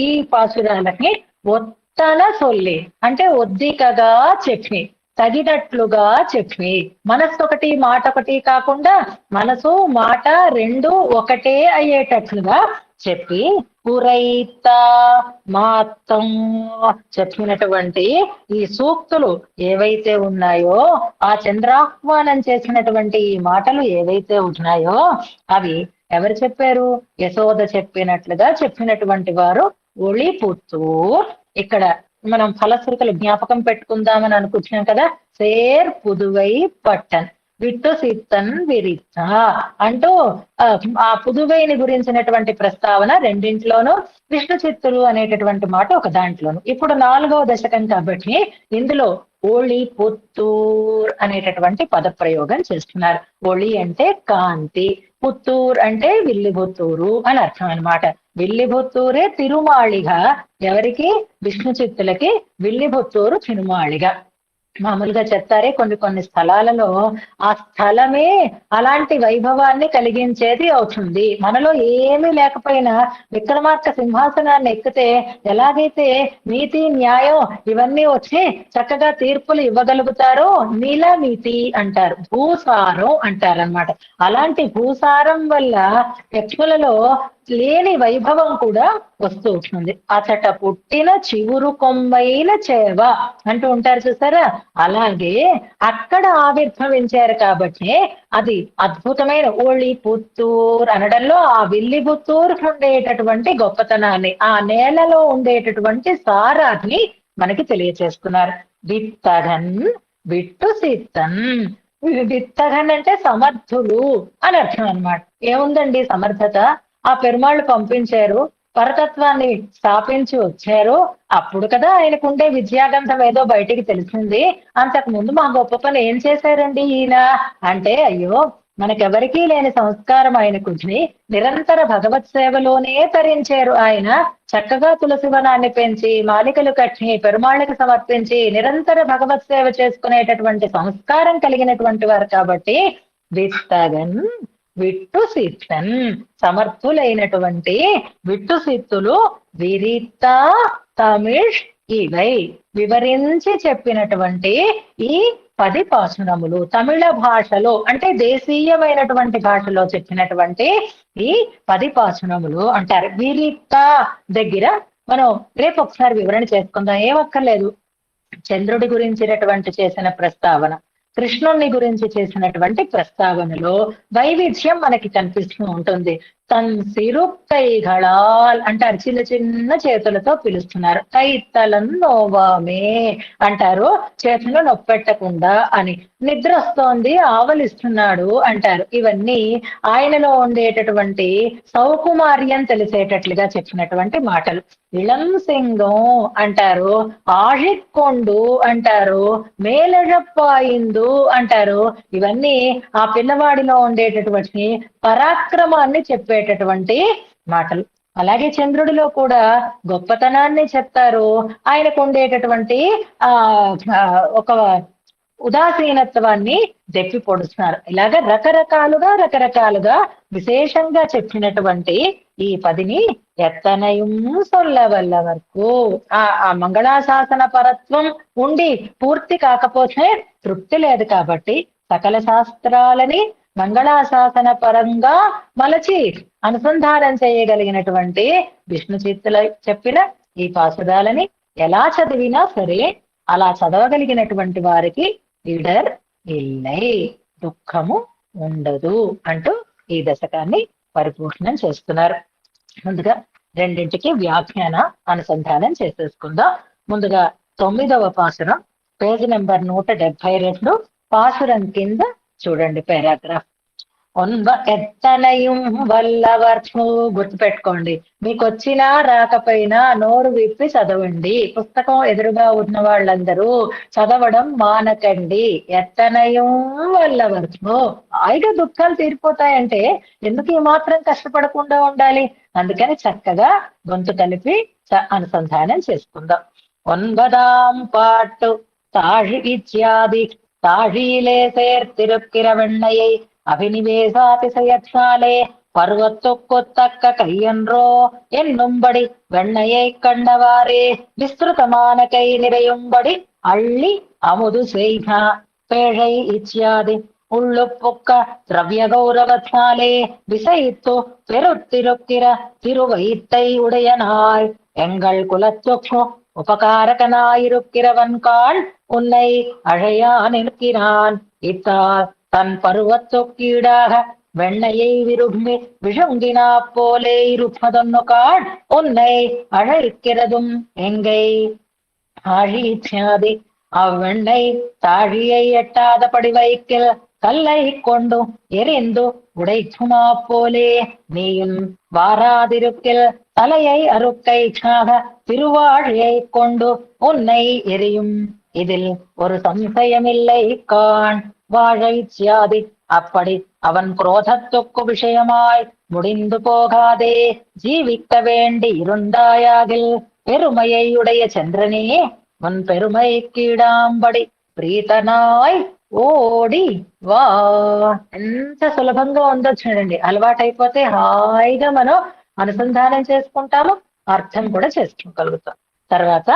ఈ పాసురాలకి ఒత్తన సొల్లి అంటే ఒద్దికగా చెప్పి, తగినట్లుగా చెప్పి, మనసు ఒకటి మాట ఒకటి కాకుండా మనసు మాట రెండు ఒకటే అయ్యేటట్లుగా చెప్పి ఉరైత మాత్తం చెప్పినటువంటి ఈ సూక్తులు ఏవైతే ఉన్నాయో, ఆ చంద్రాహ్వానం చేసినటువంటి ఈ మాటలు ఏవైతే ఉన్నాయో అవి ఎవరు చెప్పారు? యశోద చెప్పినట్లుగా చెప్పినటువంటి వారు ఒళిపుత్తూర్. ఇక్కడ మనం ఫలశ్రుతులు జ్ఞాపకం పెట్టుకుందామని అనుకుంటున్నాం కదా. సేర్ పుదువై పట్టన్ విట్టు సిత్తన్ విరిత అంటూ ఆ పుదువైని గురించినటువంటి ప్రస్తావన రెండింట్లోనూ, విష్ణు చిత్తులు అనేటటువంటి మాట ఒక దాంట్లోను. ఇప్పుడు 4వ దశకం కాబట్టి ఇందులో ఒళి పుత్తూర్ అనేటటువంటి పదప్రయోగం చేస్తున్నారు. ఒళి అంటే కాంతి, పుత్తూర్ అంటే విల్లిపుత్తూరు అని అర్థం అనమాట. విల్లిపుత్తూరే తిరుమాళిగా, ఎవరికి? విష్ణు చిత్తులకి విల్లిపుత్తూరు తిరుమాళిగా. మామూలుగా చెప్తారే కొన్ని స్థలాలలో ఆ స్థలమే అలాంటి వైభవాన్ని కలిగించేది అవుతుంది. మనలో ఏమీ లేకపోయినా విక్రమార్క సింహాసనాన్ని ఎక్కితే ఎలాగైతే నీతి న్యాయం ఇవన్నీ వచ్చి చక్కగా తీర్పులు ఇవ్వగలుగుతారో నీలనీతి అంటారు, భూసారం అంటారనమాట. అలాంటి భూసారం వల్ల యక్షులలో లేని వైభవం కూడా వస్తూ ఉంటుంది. అచట పుట్టిన చివురు కొమ్మైన చేవ అంటూ ఉంటారు చూసారా, అలాగే అక్కడ ఆవిర్భవించారు కాబట్టి అది అద్భుతమైన ఒళి పుత్తూర్ అనడంలో ఆ విల్లిపుత్తూరు ఉండేటటువంటి గొప్పతనాన్ని, ఆ నేలలో ఉండేటటువంటి సారాన్ని మనకి తెలియచేస్తున్నారు. విత్తగన్ విట్టు సిత్తన్. విత్తగన్ అంటే సమర్థులు అని అర్థం అనమాట. ఏముందండి సమర్థత? ఆ పెరుమాళ్ళు పంపించారు, పరతత్వాన్ని స్థాపించి వచ్చారు, అప్పుడు కదా ఆయనకుండే విద్యాగంధం ఏదో బయటికి తెలిసింది. అంతకు ముందు మా గొప్ప పని ఏం చేశారండి ఈయన అంటే, అయ్యో మనకెవరికీ లేని సంస్కారం ఆయనకుని నిరంతర భగవత్ సేవలోనే తరించారు. ఆయన చక్కగా తులసివనాన్ని పెంచి మాలికలు కట్టి పెరుమాళ్ళకి సమర్పించి నిరంతర భగవత్ సేవ చేసుకునేటటువంటి సంస్కారం కలిగినటువంటి వారు కాబట్టి విత్తగన్ విట్టు సిత్తన్, సమర్థులైనటువంటి విట్టు సిత్తులు విరిత తమిళ్ ఇవై వివరించి చెప్పినటువంటి ఈ 10 పాసురములు తమిళ భాషలో అంటే దేశీయమైనటువంటి భాషలో చెప్పినటువంటి ఈ 10 పాసురములు అంటారు. విరిత దగ్గర మనం రేపు ఒకసారి వివరణ చేసుకుందాం, ఏమక్కర్లేదు. చంద్రుడి గురించినటువంటి చేసిన ప్రస్తావన, కృష్ణుణ్ణి గురించి చేసినటువంటి ప్రస్తావనలో వైవిధ్యం మనకి కనిపిస్తూ ఉంటుంది. తన్ సిరుక్కైగళాల్ అంటారు, చిన్న చిన్న చేతులతో పిలుస్తున్నారు. కైతలం నోవామే అంటారు, చేతులు నొప్పెట్టకుండా అని. నిద్ర వస్తోంది ఆవలిస్తున్నాడు అంటారు. ఇవన్నీ ఆయనలో ఉండేటటువంటి సౌకుమార్యం తెలిసేటట్లుగా చెప్పినటువంటి మాటలు. ఇళం సింగం అంటారు, ఆழிకొండు అంటారు, మేలழப்பாయిందు అంటారు. ఇవన్నీ ఆ పిల్లవాడిలో ఉండేటటువంటి పరాక్రమాన్ని చెప్పేటటువంటి మాటలు. అలాగే చంద్రుడిలో కూడా గొప్పతనాన్ని చెప్తారు, ఆయనకు ఉండేటటువంటి ఆ ఒక ఉదాసీనత్వాన్ని దెప్పి పొడుస్తున్నారు. ఇలాగ రకరకాలుగా విశేషంగా చెప్పినటువంటి ఈ పదిని ఎత్తనయం సొల్లవల్ల వరకు ఆ మంగళాశాసన పరత్వం ఉండి పూర్తి కాకపోతే తృప్తి లేదు. కాబట్టి సకల శాస్త్రాలని మంగళాశాసన పరంగా మలచి అనుసంధానం చేయగలిగినటువంటి విష్ణు చిత్తుల చెప్పిన ఈ పాసురాలని ఎలా చదివినా సరే అలా చదవగలిగినటువంటి వారికి ఇడర్ ఇల్లై, దుఃఖము ఉండదు అంటూ ఈ దశకాన్ని పరిపూర్ణం చేస్తున్నారు. ముందుగా రెండింటికి వ్యాఖ్యాన అనుసంధానం చేసేసుకుందాం. ముందుగా 9వ పాసురం, పేజీ నెంబర్ 172, పాసురం కింద చూడండి పారాగ్రాఫ్. ఎత్తనయం వల్లవర్చు, గుర్తుపెట్టుకోండి. మీకు వచ్చినా రాకపోయినా నోరు విప్పి చదవండి. పుస్తకం ఎదురుగా ఉన్న వాళ్ళందరూ చదవడం మానకండి. ఎత్తనయం వల్లవర్చు, హాయిగా దుఃఖాలు తీరిపోతాయంటే ఎందుకు ఈ మాత్రం కష్టపడకుండా ఉండాలి? అందుకని చక్కగా గొంతు కలిపి అనుసంధానం చేసుకుందాం. 9ஆம் பாட்டு. தாழி இச்யாதி தாழியிலே சேர்த்திருக்கிற வெண்ணையை அபினிவேசாதிசயத்தாலே பருவத்துக்குத்தக்க கையன்றோ என்னும்படி வெண்ணையை கண்டவாறே விஸ்திருதமான கை நிறையும்படி அள்ளி அமுது செய்கா. பேழை இச்யாதி உள்ளுப்புக்க திரவிய கௌரவத்தாலே விசைத்து பெருத்திருக்கிற திருவயித்தை உடையனாய் எங்கள் குலத்துக்கு உபகாரகனாயிருக்கிறவன்காள் உன்னை அழையா நிற்கிறான். இத்தால் தன் பருவத்தொக்கீடாக வெண்ணையை விரும்பி விஷுங்கினா போலே இருப்பதொன்னு காள் உன்னை அழைக்கிறதும் எங்கை ஆழிச்சாதி. அவ்வெண்ணை தாழியை எட்டாதபடி வைக்கில் கல்லை கொண்டு எரிந்து உடைச்சுமா போலே நீயும் வாராதிருக்கில் தலையை அருக்கைக்காக திருவாழியை கொண்டு உன்னை எரியும். இதில் ஒரு சம்சயமில்லை காண். வாழை சியாதி. அப்படி அவன் குரோதத்துக்கு விஷயமாய் முடிந்து போகாதே ஜீவிக்க வேண்டி இருந்தாயாகில் பெருமையை உடைய చంద్రనే உன் பெருமை కీడాంబడి ప్రీతనాయ్ ఓడి వా. ఎంత సులభంగా ఉందో చూడండి. అలవాటైపోతే హాయిగా మనం అనుసంధానం చేసుకుంటాము, అర్థం కూడా చేసుకోగలుగుతాం. తర్వాత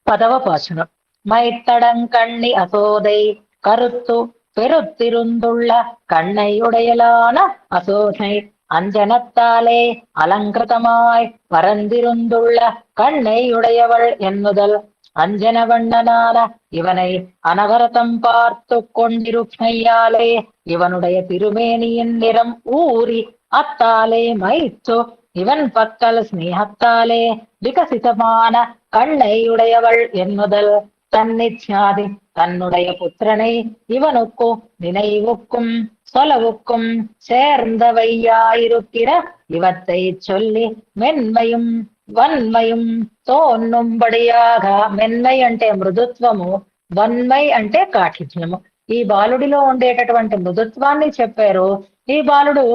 10వ పాసురం. மைத்தடம் கண்ணி அசோதை கருத்து பெருத்திருந்துள்ள கண்ணையுடையலான அசோதை அஞ்சனத்தாலே அலங்கிருதமாய் பரந்திருந்துள்ள கண்ணையுடையவள் என்னுதல் அஞ்சன வண்ணனான இவனை அனவரதம் பார்த்து கொண்டிருக்கையாலே இவனுடைய திருமேனியின் நிறம் ஊறி அத்தாலே மைத்து இவன் பக்கல் ஸ்நேகத்தாலே விகசிதமான கண்ணையுடையவள் என்னுதல் தன்னிச்சாதி. தன்னுடைய புத்திரனை இவனுக்கு நினைவுக்கும் சொலவுக்கும் சேர்ந்தவையாயிருக்கிற இவத்தை சொல்லி மென்மையும் వన్మయం తోన్నుంబడియాగా. మెన్మై అంటే మృదుత్వము, వన్మై అంటే కాఠిన్యము. ఈ బాలుడిలో ఉండేటటువంటి మృదుత్వాన్ని చెప్పారు. ఈ బాలుడు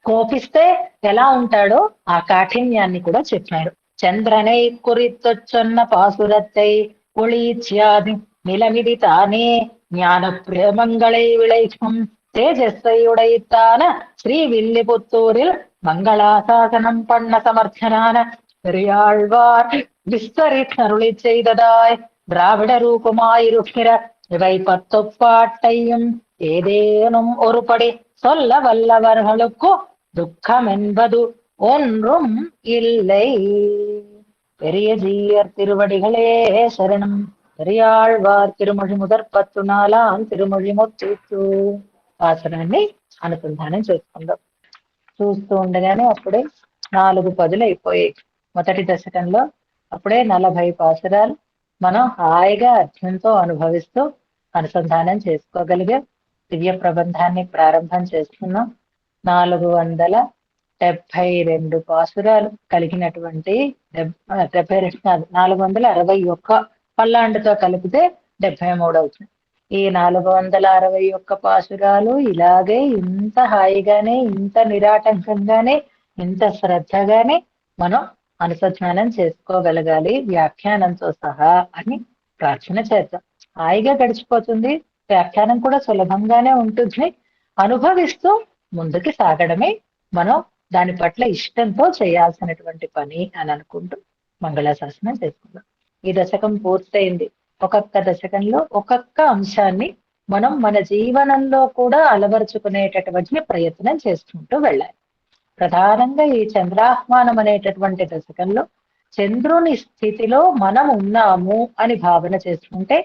కోపిస్తే ఎలా ఉంటాడో ఆ కాఠిన్యాన్ని కూడా చెప్పారు. చంద్రనై కురితొచ్చొన్న పాసురத்தை ஒளிச்சியாதி நிலமிதி தானே ஞான பிரமங்களை விளைக்கும் தேஜஸை உடைத்தான ஸ்ரீவில்லிபுத்தூரில் மங்களாசாசனம் பண்ண சமர்த்தனான பெரியாழ்வார் விஸ்தரித்தருளி செய்ததாய் திராவிட ரூபமாயிருக்கிற இவை 10 பாட்டையும் ஏதேனும் ஒருபடி சொல்ல வல்லவர்களுக்கு துக்கம் என்பது ஒன்றும் இல்லை. பெரிய ஜீயர் திருவடிகளே சரணம். பெரியாழ்வார் తిరుమొഴి 14 తిరుమొഴి ముత్తూచు. పాసరాన్ని అనుసంధానం చేసుకుందాం. చూస్తూ ఉండగానే అప్పుడే 4 పదులు అయిపోయాయి. మొదటి దశకంలో అప్పుడే 40 పాసురాలు మనం హాయిగా అర్థంతో అనుభవిస్తూ అనుసంధానం చేసుకోగలిగాం. దివ్య ప్రబంధాన్ని ప్రారంభం చేస్తున్నాం. 472 పాసురాలు కలిగినటువంటి 72 కాదు, 461 పల్లాండుతో కలిపితే 73 అవుతుంది. ఈ 461 పాసురాలు ఇలాగే ఇంత హాయిగానే, ఇంత నిరాటంకంగానే, ఇంత శ్రద్ధగానే మనం అనుసంధానం చేసుకోగలగాలి వ్యాఖ్యానంతో సహా అని ప్రార్థన చేద్దాం. హాయిగా గడిచిపోతుంది. వ్యాఖ్యానం కూడా సులభంగానే ఉంటుంది. అనుభవిస్తూ ముందుకు సాగడమే మనం దాని పట్ల ఇష్టంతో చేయాల్సినటువంటి పని అని అనుకుంటూ మంగళాశాసనం చేసుకుందాం. ఈ దశకం పూర్తయింది. ఒక్కొక్క దశకంలో ఒక్కొక్క అంశాన్ని మనం మన జీవనంలో కూడా అలవరుచుకునేటటువంటి ప్రయత్నం చేసుకుంటూ వెళ్ళాలి. ప్రధానంగా ఈ చంద్రాహ్వానం అనేటటువంటి దశకంలో చంద్రుని స్థితిలో మనం ఉన్నాము అని భావన చేసుకుంటే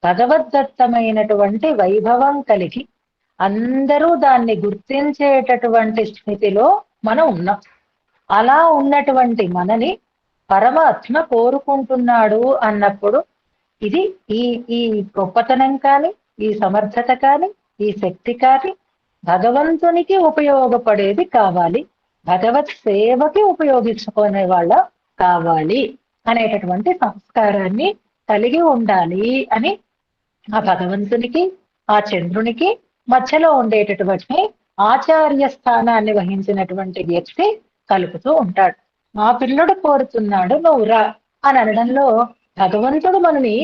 భగవద్దత్తమైనటువంటి వైభవం కలిగి అందరూ దాన్ని గుర్తించేటటువంటి స్థితిలో మనం ఉన్నాం. అలా ఉన్నటువంటి మనని పరమాత్మ కోరుకుంటున్నాడు అన్నప్పుడు ఇది ఈ ఈ గొప్పతనం కానీ, ఈ సమర్థత కానీ, ఈ శక్తి కానీ భగవంతునికి ఉపయోగపడేది కావాలి, భగవత్ సేవకి ఉపయోగించుకునే వాళ్ళ కావాలి అనేటటువంటి సంస్కారాన్ని కలిగి ఉండాలి అని ఆ భగవంతునికి, ఆ చంద్రునికి మధ్యలో ఉండేటటువంటి ఆచార్య స్థానాన్ని వహించినటువంటి వ్యక్తి కలుపుతూ ఉంటాడు. మా పిల్లడు కోరుతున్నాడు, నువ్వు రా అని అనడంలో భగవంతుడు మనని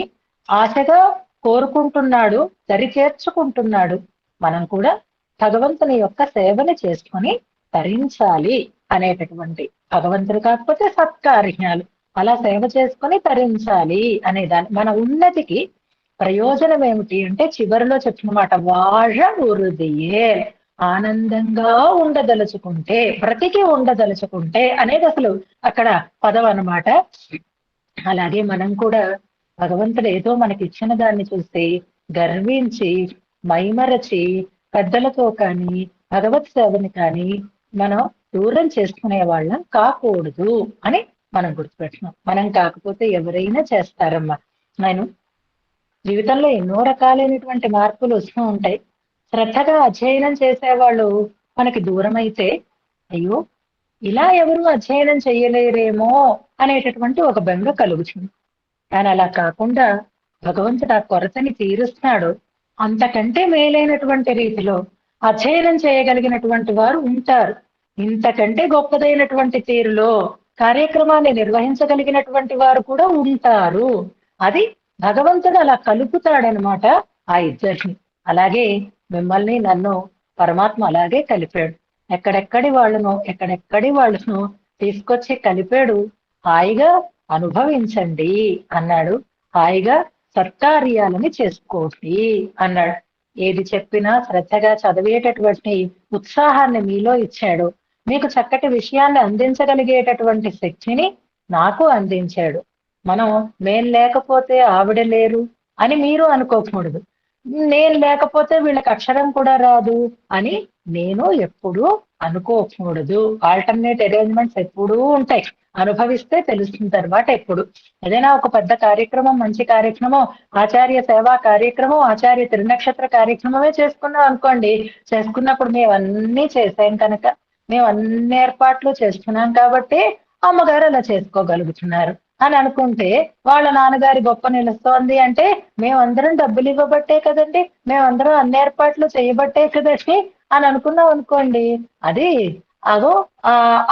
ఆశగా కోరుకుంటున్నాడు, దరి చేర్చుకుంటున్నాడు. మనం కూడా భగవంతుని యొక్క సేవని చేసుకొని తరించాలి అనేటటువంటి, భగవంతుడు కాకపోతే సత్కార్యాలు అలా సేవ చేసుకొని తరించాలి అనే దాని మన ఉన్నతికి ప్రయోజనం ఏమిటి అంటే చివరిలో చెప్పిన మాట వాഴ ఉరుదియే, ఆనందంగా ఉండదలుచుకుంటే, బ్రతికి ఉండదలుచుకుంటే అనేది అసలు అక్కడ పదం అన్నమాట. అలాగే మనం కూడా భగవంతుడు ఏదో మనకి ఇచ్చిన దాన్ని చూసి గర్వించి మైమరచి పెద్దలతో కానీ భగవత్ సేవని కానీ మనం దూరం చేసుకునే వాళ్ళం కాకూడదు అని మనం గుర్తుపెట్టినాం. మనం కాకపోతే ఎవరైనా చేస్తారమ్మా. నేను జీవితంలో ఎన్నో రకాలైనటువంటి మార్పులు వస్తూ ఉంటాయి. శ్రద్ధగా అధ్యయనం చేసేవాళ్ళు మనకి దూరం అయితే అయ్యో ఇలా ఎవరు అధ్యయనం చెయ్యలేరేమో అనేటటువంటి ఒక బెంగ కలుగుతుంది. కానీ అలా కాకుండా భగవంతుడు ఆ కొరతని తీరుస్తాడు. అంతకంటే మేలైనటువంటి రీతిలో అధ్యయనం చేయగలిగినటువంటి వారు ఉంటారు. ఇంతకంటే గొప్పదైనటువంటి తీరులో కార్యక్రమాన్ని నిర్వహించగలిగినటువంటి వారు కూడా ఉంటారు. అది భగవంతుడు అలా కలుపుతాడనమాట ఆ ఇద్దరిని. అలాగే మిమ్మల్ని నన్ను పరమాత్మ అలాగే కలిపాడు. ఎక్కడెక్కడి వాళ్ళను తీసుకొచ్చి కలిపాడు. హాయిగా అనుభవించండి అన్నాడు. హాయిగా సత్కార్యాలని చేసుకోండి అన్నాడు. ఏది చెప్పినా శ్రద్ధగా చదివేటటువంటి ఉత్సాహాన్ని మీలో ఇచ్చాడు. మీకు చక్కటి విషయాన్ని అందించగలిగేటటువంటి శక్తిని నాకు అందించాడు. మనం మేం లేకపోతే ఆవిడ లేరు అని మీరు అనుకోకూడదు. నేను లేకపోతే వీళ్ళకి అక్షరం కూడా రాదు అని నేను ఎప్పుడూ అనుకోకూడదు. ఆల్టర్నేట్ అరేంజ్మెంట్స్ ఎప్పుడూ ఉంటాయి. అనుభవిస్తే తెలుస్తుంది తర్వాత. ఎప్పుడు ఏదైనా ఒక పెద్ద కార్యక్రమం, మంచి కార్యక్రమం, ఆచార్య సేవా కార్యక్రమం, ఆచార్య త్రినక్షత్ర కార్యక్రమమే చేసుకున్నాం అనుకోండి. చేసుకున్నప్పుడు మేము అన్నీ చేసాం కనుక, మేము అన్ని ఏర్పాట్లు చేస్తున్నాం కాబట్టి అమ్మగారు అలా చేసుకోగలుగుతున్నారు అని అనుకుంటే వాళ్ళ నాన్నగారి గొప్ప నిలుస్తోంది అంటే మేమందరం డబ్బులు ఇవ్వబట్టే కదండి, మేమందరం అన్ని ఏర్పాట్లు చేయబట్టే కదండి అని అనుకున్నాం అనుకోండి. అది అదో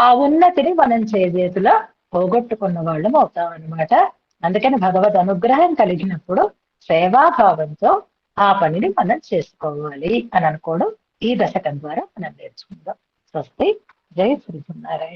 ఆ ఉన్నతిని మనం చేజేతులో పోగొట్టుకున్న వాళ్ళం అవుతాం అనమాట. అందుకని భగవద్ అనుగ్రహం కలిగినప్పుడు సేవాభావంతో ఆ పనిని మనం చేసుకోవాలి అని అనుకోవడం ఈ దశకం ద్వారా మనం నేర్చుకుందాం. స్వస్తి. జై శ్రీమన్నారాయణ.